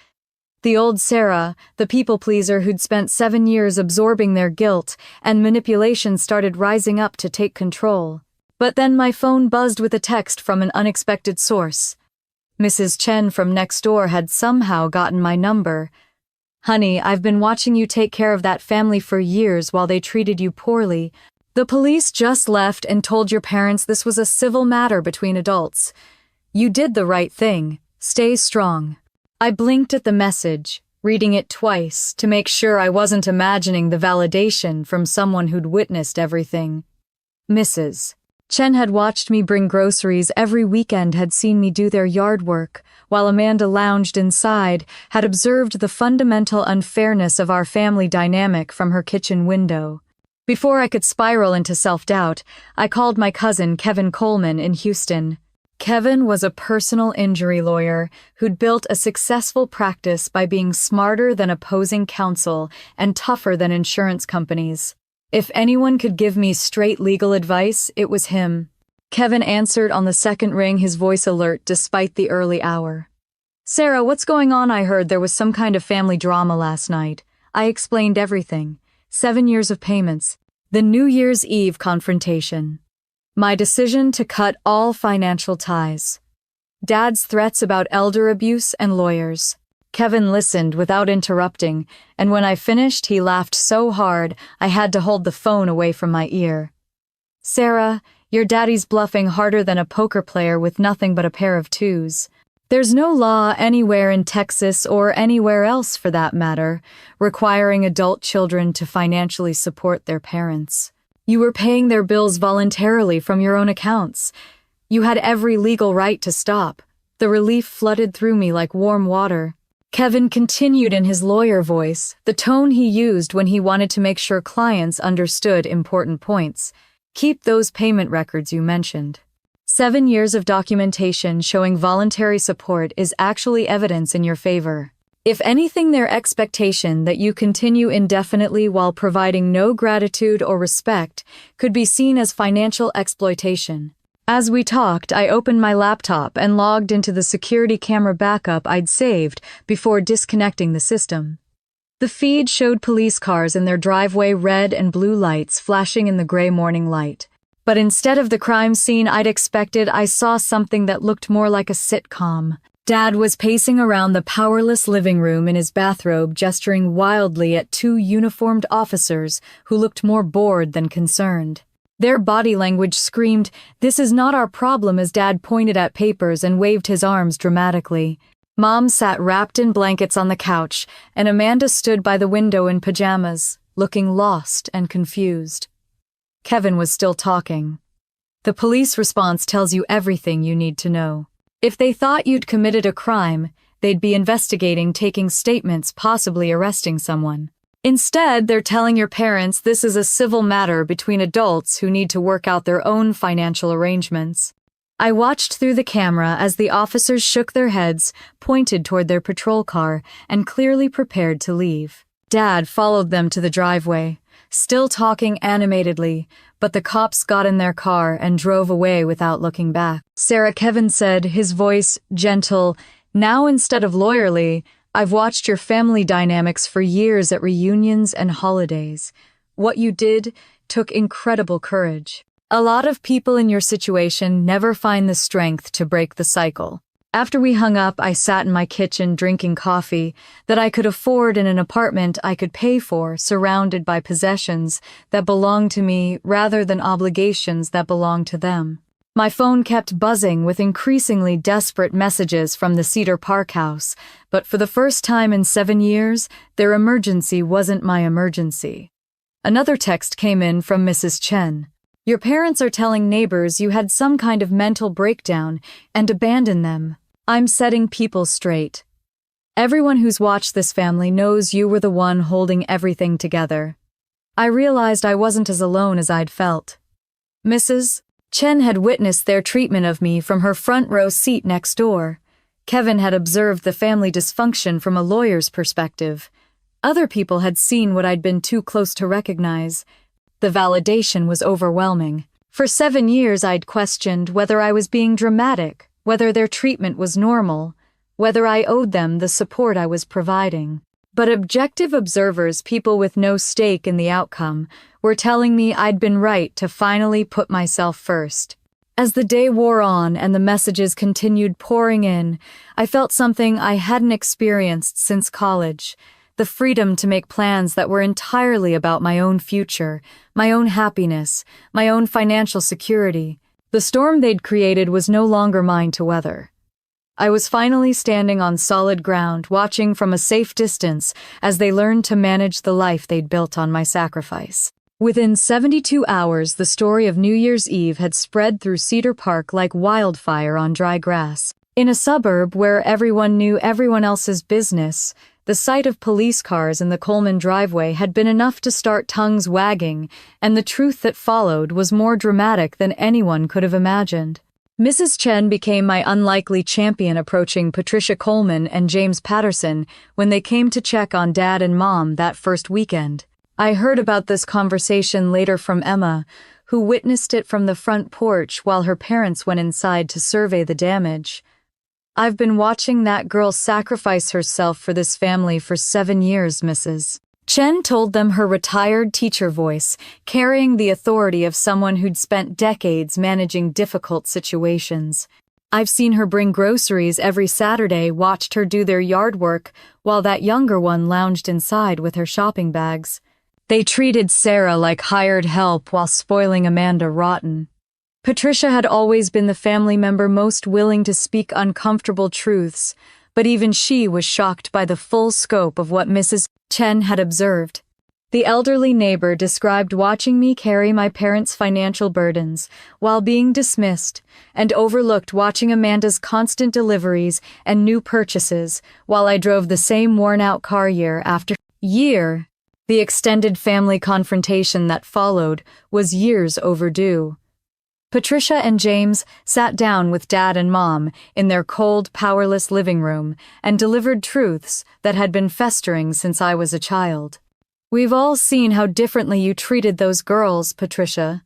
The old Sarah, the people-pleaser who'd spent 7 years absorbing their guilt and manipulation, started rising up to take control. But then my phone buzzed with a text from an unexpected source. Mrs. Chen from next door had somehow gotten my number. "Honey, I've been watching you take care of that family for years while they treated you poorly. The police just left and told your parents this was a civil matter between adults. You did the right thing. Stay strong." I blinked at the message, reading it twice to make sure I wasn't imagining the validation from someone who'd witnessed everything. Mrs. Chen had watched me bring groceries every weekend, had seen me do their yard work, while Amanda lounged inside, had observed the fundamental unfairness of our family dynamic from her kitchen window. Before I could spiral into self-doubt, I called my cousin Kevin Coleman in Houston. Kevin was a personal injury lawyer who'd built a successful practice by being smarter than opposing counsel and tougher than insurance companies. If anyone could give me straight legal advice, it was him. Kevin answered on the second ring, his voice alert despite the early hour. "Sarah, what's going on? I heard there was some kind of family drama last night." I explained everything. 7 years of payments. The New Year's Eve confrontation. My decision to cut all financial ties. Dad's threats about elder abuse and lawyers. Kevin listened without interrupting, and when I finished, he laughed so hard I had to hold the phone away from my ear. "Sarah, your daddy's bluffing harder than a poker player with nothing but a pair of twos. There's no law anywhere in Texas, or anywhere else for that matter, requiring adult children to financially support their parents. You were paying their bills voluntarily from your own accounts. You had every legal right to stop." The relief flooded through me like warm water. Kevin continued in his lawyer voice, the tone he used when he wanted to make sure clients understood important points. "Keep those payment records you mentioned. 7 years of documentation showing voluntary support is actually evidence in your favor. If anything, their expectation that you continue indefinitely while providing no gratitude or respect could be seen as financial exploitation. As we talked, I opened my laptop and logged into the security camera backup I'd saved before disconnecting the system. The feed showed police cars in their driveway, red and blue lights flashing in the gray morning light. But instead of the crime scene I'd expected, I saw something that looked more like a sitcom. Dad was pacing around the powerless living room in his bathrobe, gesturing wildly at two uniformed officers who looked more bored than concerned. Their body language screamed, "This is not our problem," as Dad pointed at papers and waved his arms dramatically. Mom sat wrapped in blankets on the couch, and Amanda stood by the window in pajamas, looking lost and confused. Kevin was still talking. "The police response tells you everything you need to know. If they thought you'd committed a crime, they'd be investigating, taking statements, possibly arresting someone. Instead, they're telling your parents this is a civil matter between adults who need to work out their own financial arrangements." I watched through the camera as the officers shook their heads, pointed toward their patrol car, and clearly prepared to leave. Dad followed them to the driveway, still talking animatedly, but the cops got in their car and drove away without looking back. "Sarah," Kevin said, his voice gentle, "now instead of lawyerly, I've watched your family dynamics for years at reunions and holidays. What you did took incredible courage. A lot of people in your situation never find the strength to break the cycle." After we hung up, I sat in my kitchen drinking coffee that I could afford in an apartment I could pay for, surrounded by possessions that belonged to me rather than obligations that belonged to them. My phone kept buzzing with increasingly desperate messages from the Cedar Park house, but for the first time in 7 years, their emergency wasn't my emergency. Another text came in from Mrs. Chen. "Your parents are telling neighbors you had some kind of mental breakdown and abandoned them. I'm setting people straight. Everyone who's watched this family knows you were the one holding everything together." I realized I wasn't as alone as I'd felt. Mrs. Chen had witnessed their treatment of me from her front row seat next door. Kevin had observed the family dysfunction from a lawyer's perspective. Other people had seen what I'd been too close to recognize. The validation was overwhelming. For 7 years I'd questioned whether I was being dramatic, whether their treatment was normal, whether I owed them the support I was providing. But objective observers, people with no stake in the outcome, were telling me I'd been right to finally put myself first. As the day wore on and the messages continued pouring in, I felt something I hadn't experienced since college. The freedom to make plans that were entirely about my own future, my own happiness, my own financial security. The storm they'd created was no longer mine to weather. I was finally standing on solid ground, watching from a safe distance as they learned to manage the life they'd built on my sacrifice. Within 72 hours, the story of New Year's Eve had spread through Cedar Park like wildfire on dry grass. In a suburb where everyone knew everyone else's business, the sight of police cars in the Coleman driveway had been enough to start tongues wagging, and the truth that followed was more dramatic than anyone could have imagined. Mrs. Chen became my unlikely champion, approaching Patricia Coleman and James Patterson when they came to check on Dad and Mom that first weekend. I heard about this conversation later from Emma, who witnessed it from the front porch while her parents went inside to survey the damage. "I've been watching that girl sacrifice herself for this family for 7 years, Mrs. Chen told them, her retired teacher voice, carrying the authority of someone who'd spent decades managing difficult situations. "I've seen her bring groceries every Saturday, watched her do their yard work, while that younger one lounged inside with her shopping bags. They treated Sarah like hired help while spoiling Amanda rotten." Patricia had always been the family member most willing to speak uncomfortable truths, but even she was shocked by the full scope of what Mrs. Chen had observed. The elderly neighbor described watching me carry my parents' financial burdens while being dismissed, and overlooked watching Amanda's constant deliveries and new purchases while I drove the same worn-out car year after year. The extended family confrontation that followed was years overdue. Patricia and James sat down with Dad and Mom in their cold, powerless living room and delivered truths that had been festering since I was a child. "We've all seen how differently you treated those girls, Patricia,"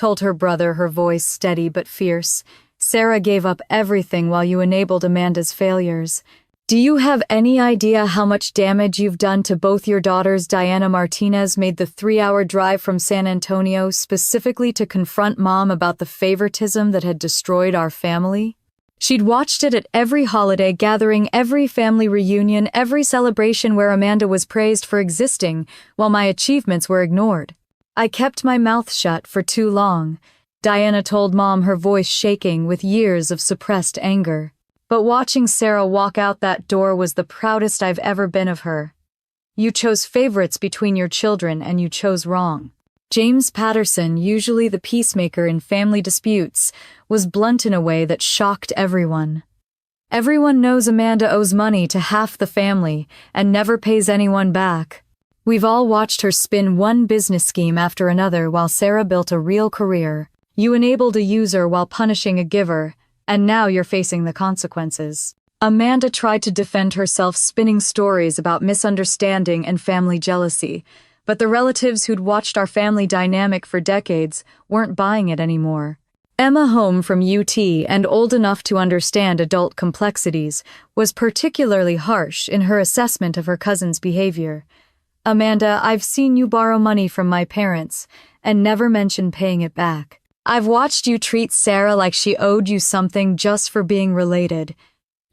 told her brother, her voice steady but fierce. Sarah gave up everything while you enabled Amanda's failures. Do you have any idea how much damage you've done to both your daughters? Diana Martinez made the 3-hour drive from San Antonio specifically to confront Mom about the favoritism that had destroyed our family. She'd watched it at every holiday gathering, every family reunion, every celebration where Amanda was praised for existing, while my achievements were ignored. I kept my mouth shut for too long, Diana told Mom, her voice shaking with years of suppressed anger. But watching Sarah walk out that door was the proudest I've ever been of her. You chose favorites between your children and you chose wrong. James Patterson, usually the peacemaker in family disputes, was blunt in a way that shocked everyone. Everyone knows Amanda owes money to half the family and never pays anyone back. We've all watched her spin one business scheme after another while Sarah built a real career. You enabled a user while punishing a giver, and now you're facing the consequences. Amanda tried to defend herself, spinning stories about misunderstanding and family jealousy, but the relatives who'd watched our family dynamic for decades weren't buying it anymore. Emma, home from UT and old enough to understand adult complexities, was particularly harsh in her assessment of her cousin's behavior. Amanda, I've seen you borrow money from my parents and never mention paying it back. I've watched you treat Sarah like she owed you something just for being related.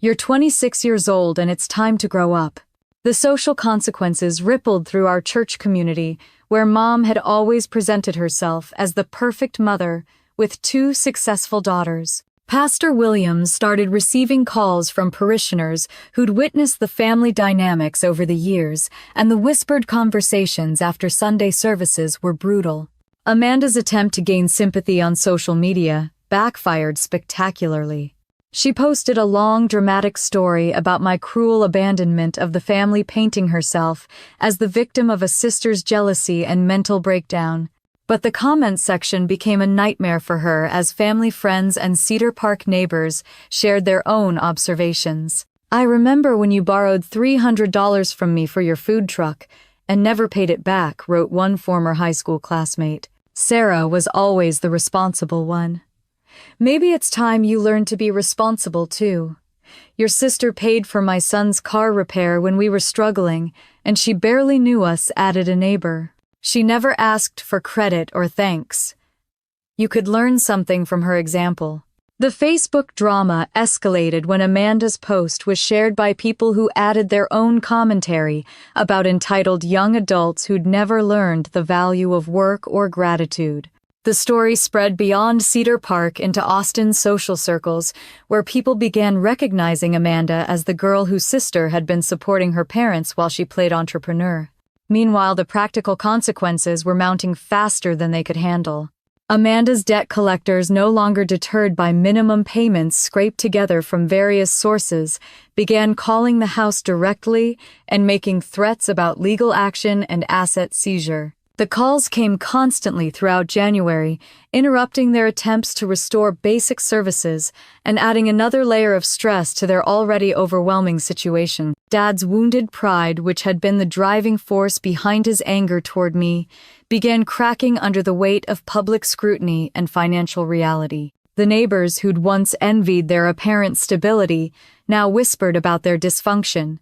You're 26 years old and it's time to grow up. The social consequences rippled through our church community, where Mom had always presented herself as the perfect mother with 2 successful daughters. Pastor Williams started receiving calls from parishioners who'd witnessed the family dynamics over the years, and the whispered conversations after Sunday services were brutal. Amanda's attempt to gain sympathy on social media backfired spectacularly. She posted a long, dramatic story about my cruel abandonment of the family, painting herself as the victim of a sister's jealousy and mental breakdown. But the comments section became a nightmare for her as family friends and Cedar Park neighbors shared their own observations. I remember when you borrowed $300 from me for your food truck and never paid it back, wrote one former high school classmate. Sarah was always the responsible one. Maybe it's time you learned to be responsible too. Your sister paid for my son's car repair when we were struggling, and she barely knew us, added a neighbor. She never asked for credit or thanks. You could learn something from her example. The Facebook drama escalated when Amanda's post was shared by people who added their own commentary about entitled young adults who'd never learned the value of work or gratitude. The story spread beyond Cedar Park into Austin's social circles, where people began recognizing Amanda as the girl whose sister had been supporting her parents while she played entrepreneur. Meanwhile, the practical consequences were mounting faster than they could handle. Amanda's debt collectors, no longer deterred by minimum payments scraped together from various sources, began calling the house directly and making threats about legal action and asset seizure. The calls came constantly throughout January, interrupting their attempts to restore basic services and adding another layer of stress to their already overwhelming situation. Dad's wounded pride, which had been the driving force behind his anger toward me, began cracking under the weight of public scrutiny and financial reality. The neighbors who'd once envied their apparent stability now whispered about their dysfunction.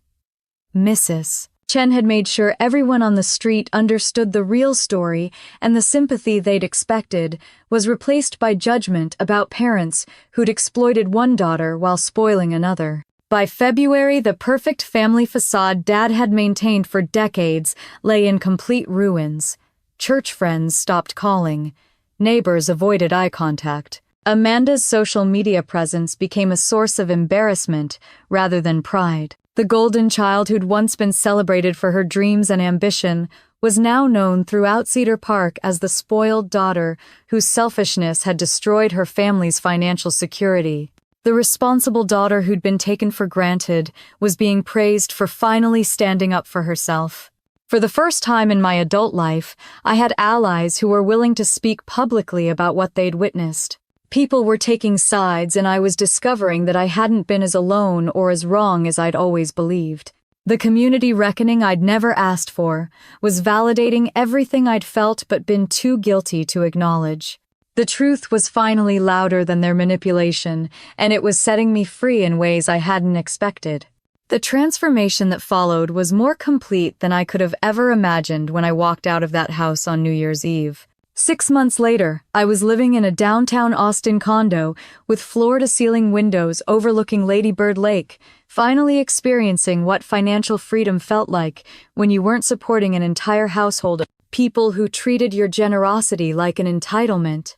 Mrs. Chen had made sure everyone on the street understood the real story, and the sympathy they'd expected was replaced by judgment about parents who'd exploited one daughter while spoiling another. By February, the perfect family facade Dad had maintained for decades lay in complete ruins. Church friends stopped calling. Neighbors avoided eye contact. Amanda's social media presence became a source of embarrassment rather than pride. The golden child who'd once been celebrated for her dreams and ambition was now known throughout Cedar Park as the spoiled daughter whose selfishness had destroyed her family's financial security. The responsible daughter who'd been taken for granted was being praised for finally standing up for herself. For the first time in my adult life, I had allies who were willing to speak publicly about what they'd witnessed. People were taking sides, and I was discovering that I hadn't been as alone or as wrong as I'd always believed. The community reckoning I'd never asked for was validating everything I'd felt but been too guilty to acknowledge. The truth was finally louder than their manipulation, and it was setting me free in ways I hadn't expected. The transformation that followed was more complete than I could have ever imagined when I walked out of that house on New Year's Eve. 6 months later, I was living in a downtown Austin condo with floor-to-ceiling windows overlooking Lady Bird Lake, finally experiencing what financial freedom felt like when you weren't supporting an entire household of people who treated your generosity like an entitlement.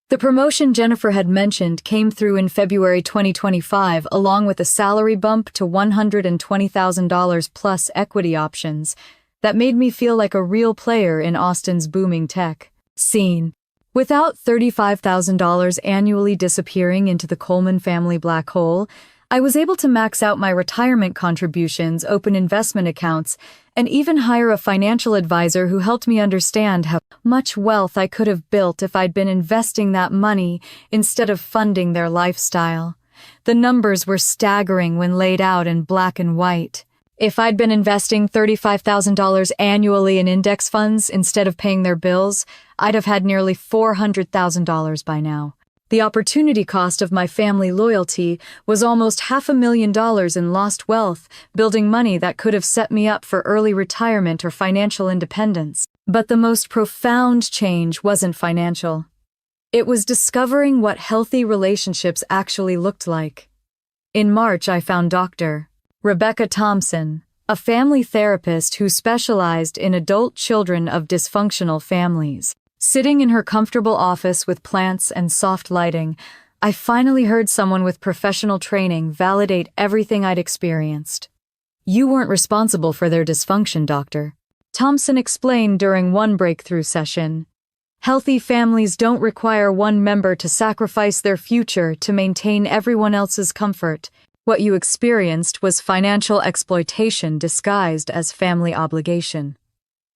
The promotion Jennifer had mentioned came through in February 2025 along with a salary bump to $120,000 plus equity options that made me feel like a real player in Austin's booming tech scene. Without $35,000 annually disappearing into the Coleman family black hole, I was able to max out my retirement contributions, open investment accounts, and even hire a financial advisor who helped me understand how much wealth I could have built if I'd been investing that money instead of funding their lifestyle. The numbers were staggering when laid out in black and white. If I'd been investing $35,000 annually in index funds instead of paying their bills, I'd have had nearly $400,000 by now. The opportunity cost of my family loyalty was almost $500,000 in lost wealth, building money that could have set me up for early retirement or financial independence. But the most profound change wasn't financial. It was discovering what healthy relationships actually looked like. In March, I found Dr. Rebecca Thompson, a family therapist who specialized in adult children of dysfunctional families. Sitting in her comfortable office with plants and soft lighting, I finally heard someone with professional training validate everything I'd experienced. "You weren't responsible for their dysfunction, doctor," Thompson explained during one breakthrough session. "Healthy families don't require one member to sacrifice their future to maintain everyone else's comfort. What you experienced was financial exploitation disguised as family obligation."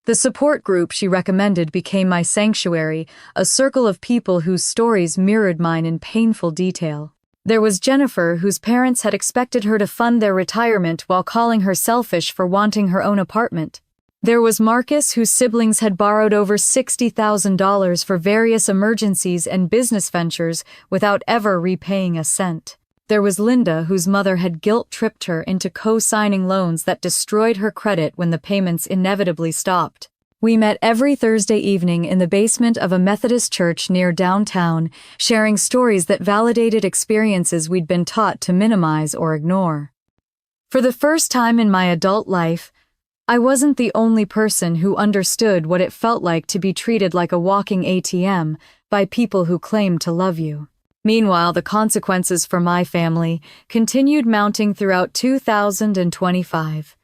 The support group she recommended became my sanctuary, a circle of people whose stories mirrored mine in painful detail. There was Jennifer, whose parents had expected her to fund their retirement while calling her selfish for wanting her own apartment. There was Marcus, whose siblings had borrowed over $60,000 for various emergencies and business ventures without ever repaying a cent. There was Linda, whose mother had guilt-tripped her into co-signing loans that destroyed her credit when the payments inevitably stopped. We met every Thursday evening in the basement of a Methodist church near downtown, sharing stories that validated experiences we'd been taught to minimize or ignore. For the first time in my adult life, I wasn't the only person who understood what it felt like to be treated like a walking ATM by people who claimed to love you. Meanwhile, the consequences for my family continued mounting throughout 2025.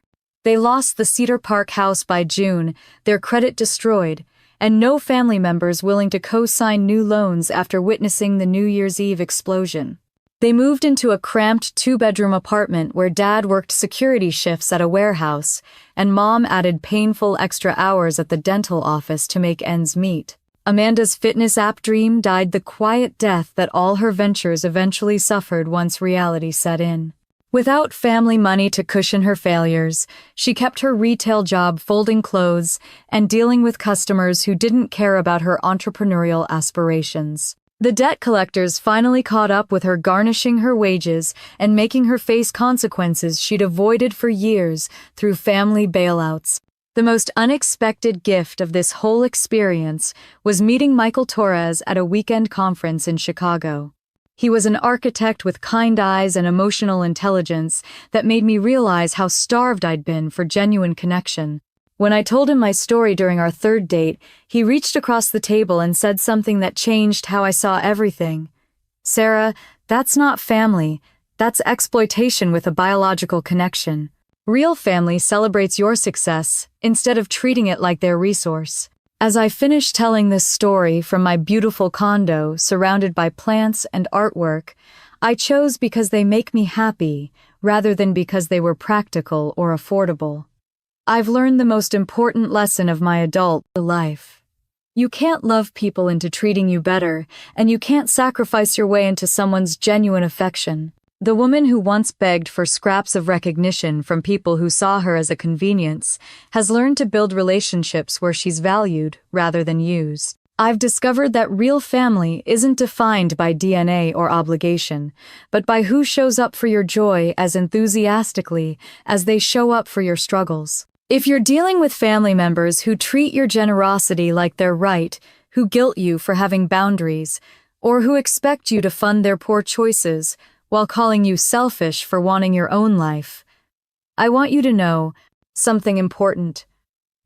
They lost the Cedar Park house by June, their credit destroyed, and no family members willing to co-sign new loans after witnessing the New Year's Eve explosion. They moved into a cramped 2-bedroom apartment where Dad worked security shifts at a warehouse, and Mom added painful extra hours at the dental office to make ends meet. Amanda's fitness app dream died the quiet death that all her ventures eventually suffered once reality set in. Without family money to cushion her failures, she kept her retail job folding clothes and dealing with customers who didn't care about her entrepreneurial aspirations. The debt collectors finally caught up with her, garnishing her wages and making her face consequences she'd avoided for years through family bailouts. The most unexpected gift of this whole experience was meeting Michael Torres at a weekend conference in Chicago. He was an architect with kind eyes and emotional intelligence that made me realize how starved I'd been for genuine connection. When I told him my story during our third date, he reached across the table and said something that changed how I saw everything. "Sarah, that's not family. That's exploitation with a biological connection. Real family celebrates your success instead of treating it like their resource." As I finished telling this story from my beautiful condo surrounded by plants and artwork, I chose because they make me happy rather than because they were practical or affordable. I've learned the most important lesson of my adult life. You can't love people into treating you better, and you can't sacrifice your way into someone's genuine affection. The woman who once begged for scraps of recognition from people who saw her as a convenience has learned to build relationships where she's valued rather than used. I've discovered that real family isn't defined by DNA or obligation, but by who shows up for your joy as enthusiastically as they show up for your struggles. If you're dealing with family members who treat your generosity like their right, who guilt you for having boundaries, or who expect you to fund their poor choices while calling you selfish for wanting your own life, I want you to know something important.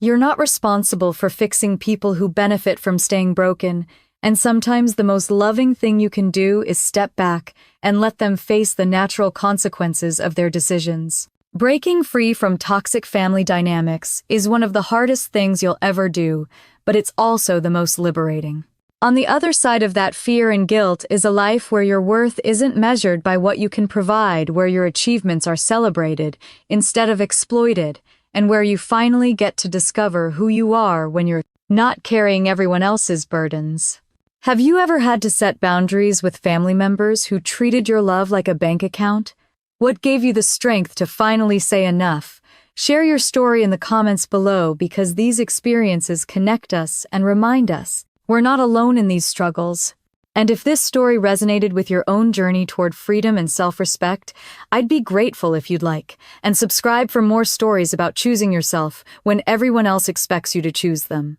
You're not responsible for fixing people who benefit from staying broken, and sometimes the most loving thing you can do is step back and let them face the natural consequences of their decisions. Breaking free from toxic family dynamics is one of the hardest things you'll ever do, but it's also the most liberating. On the other side of that fear and guilt is a life where your worth isn't measured by what you can provide, where your achievements are celebrated instead of exploited, and where you finally get to discover who you are when you're not carrying everyone else's burdens. Have you ever had to set boundaries with family members who treated your love like a bank account? What gave you the strength to finally say enough? Share your story in the comments below, because these experiences connect us and remind us we're not alone in these struggles. And if this story resonated with your own journey toward freedom and self-respect, I'd be grateful if you'd like and subscribe for more stories about choosing yourself when everyone else expects you to choose them.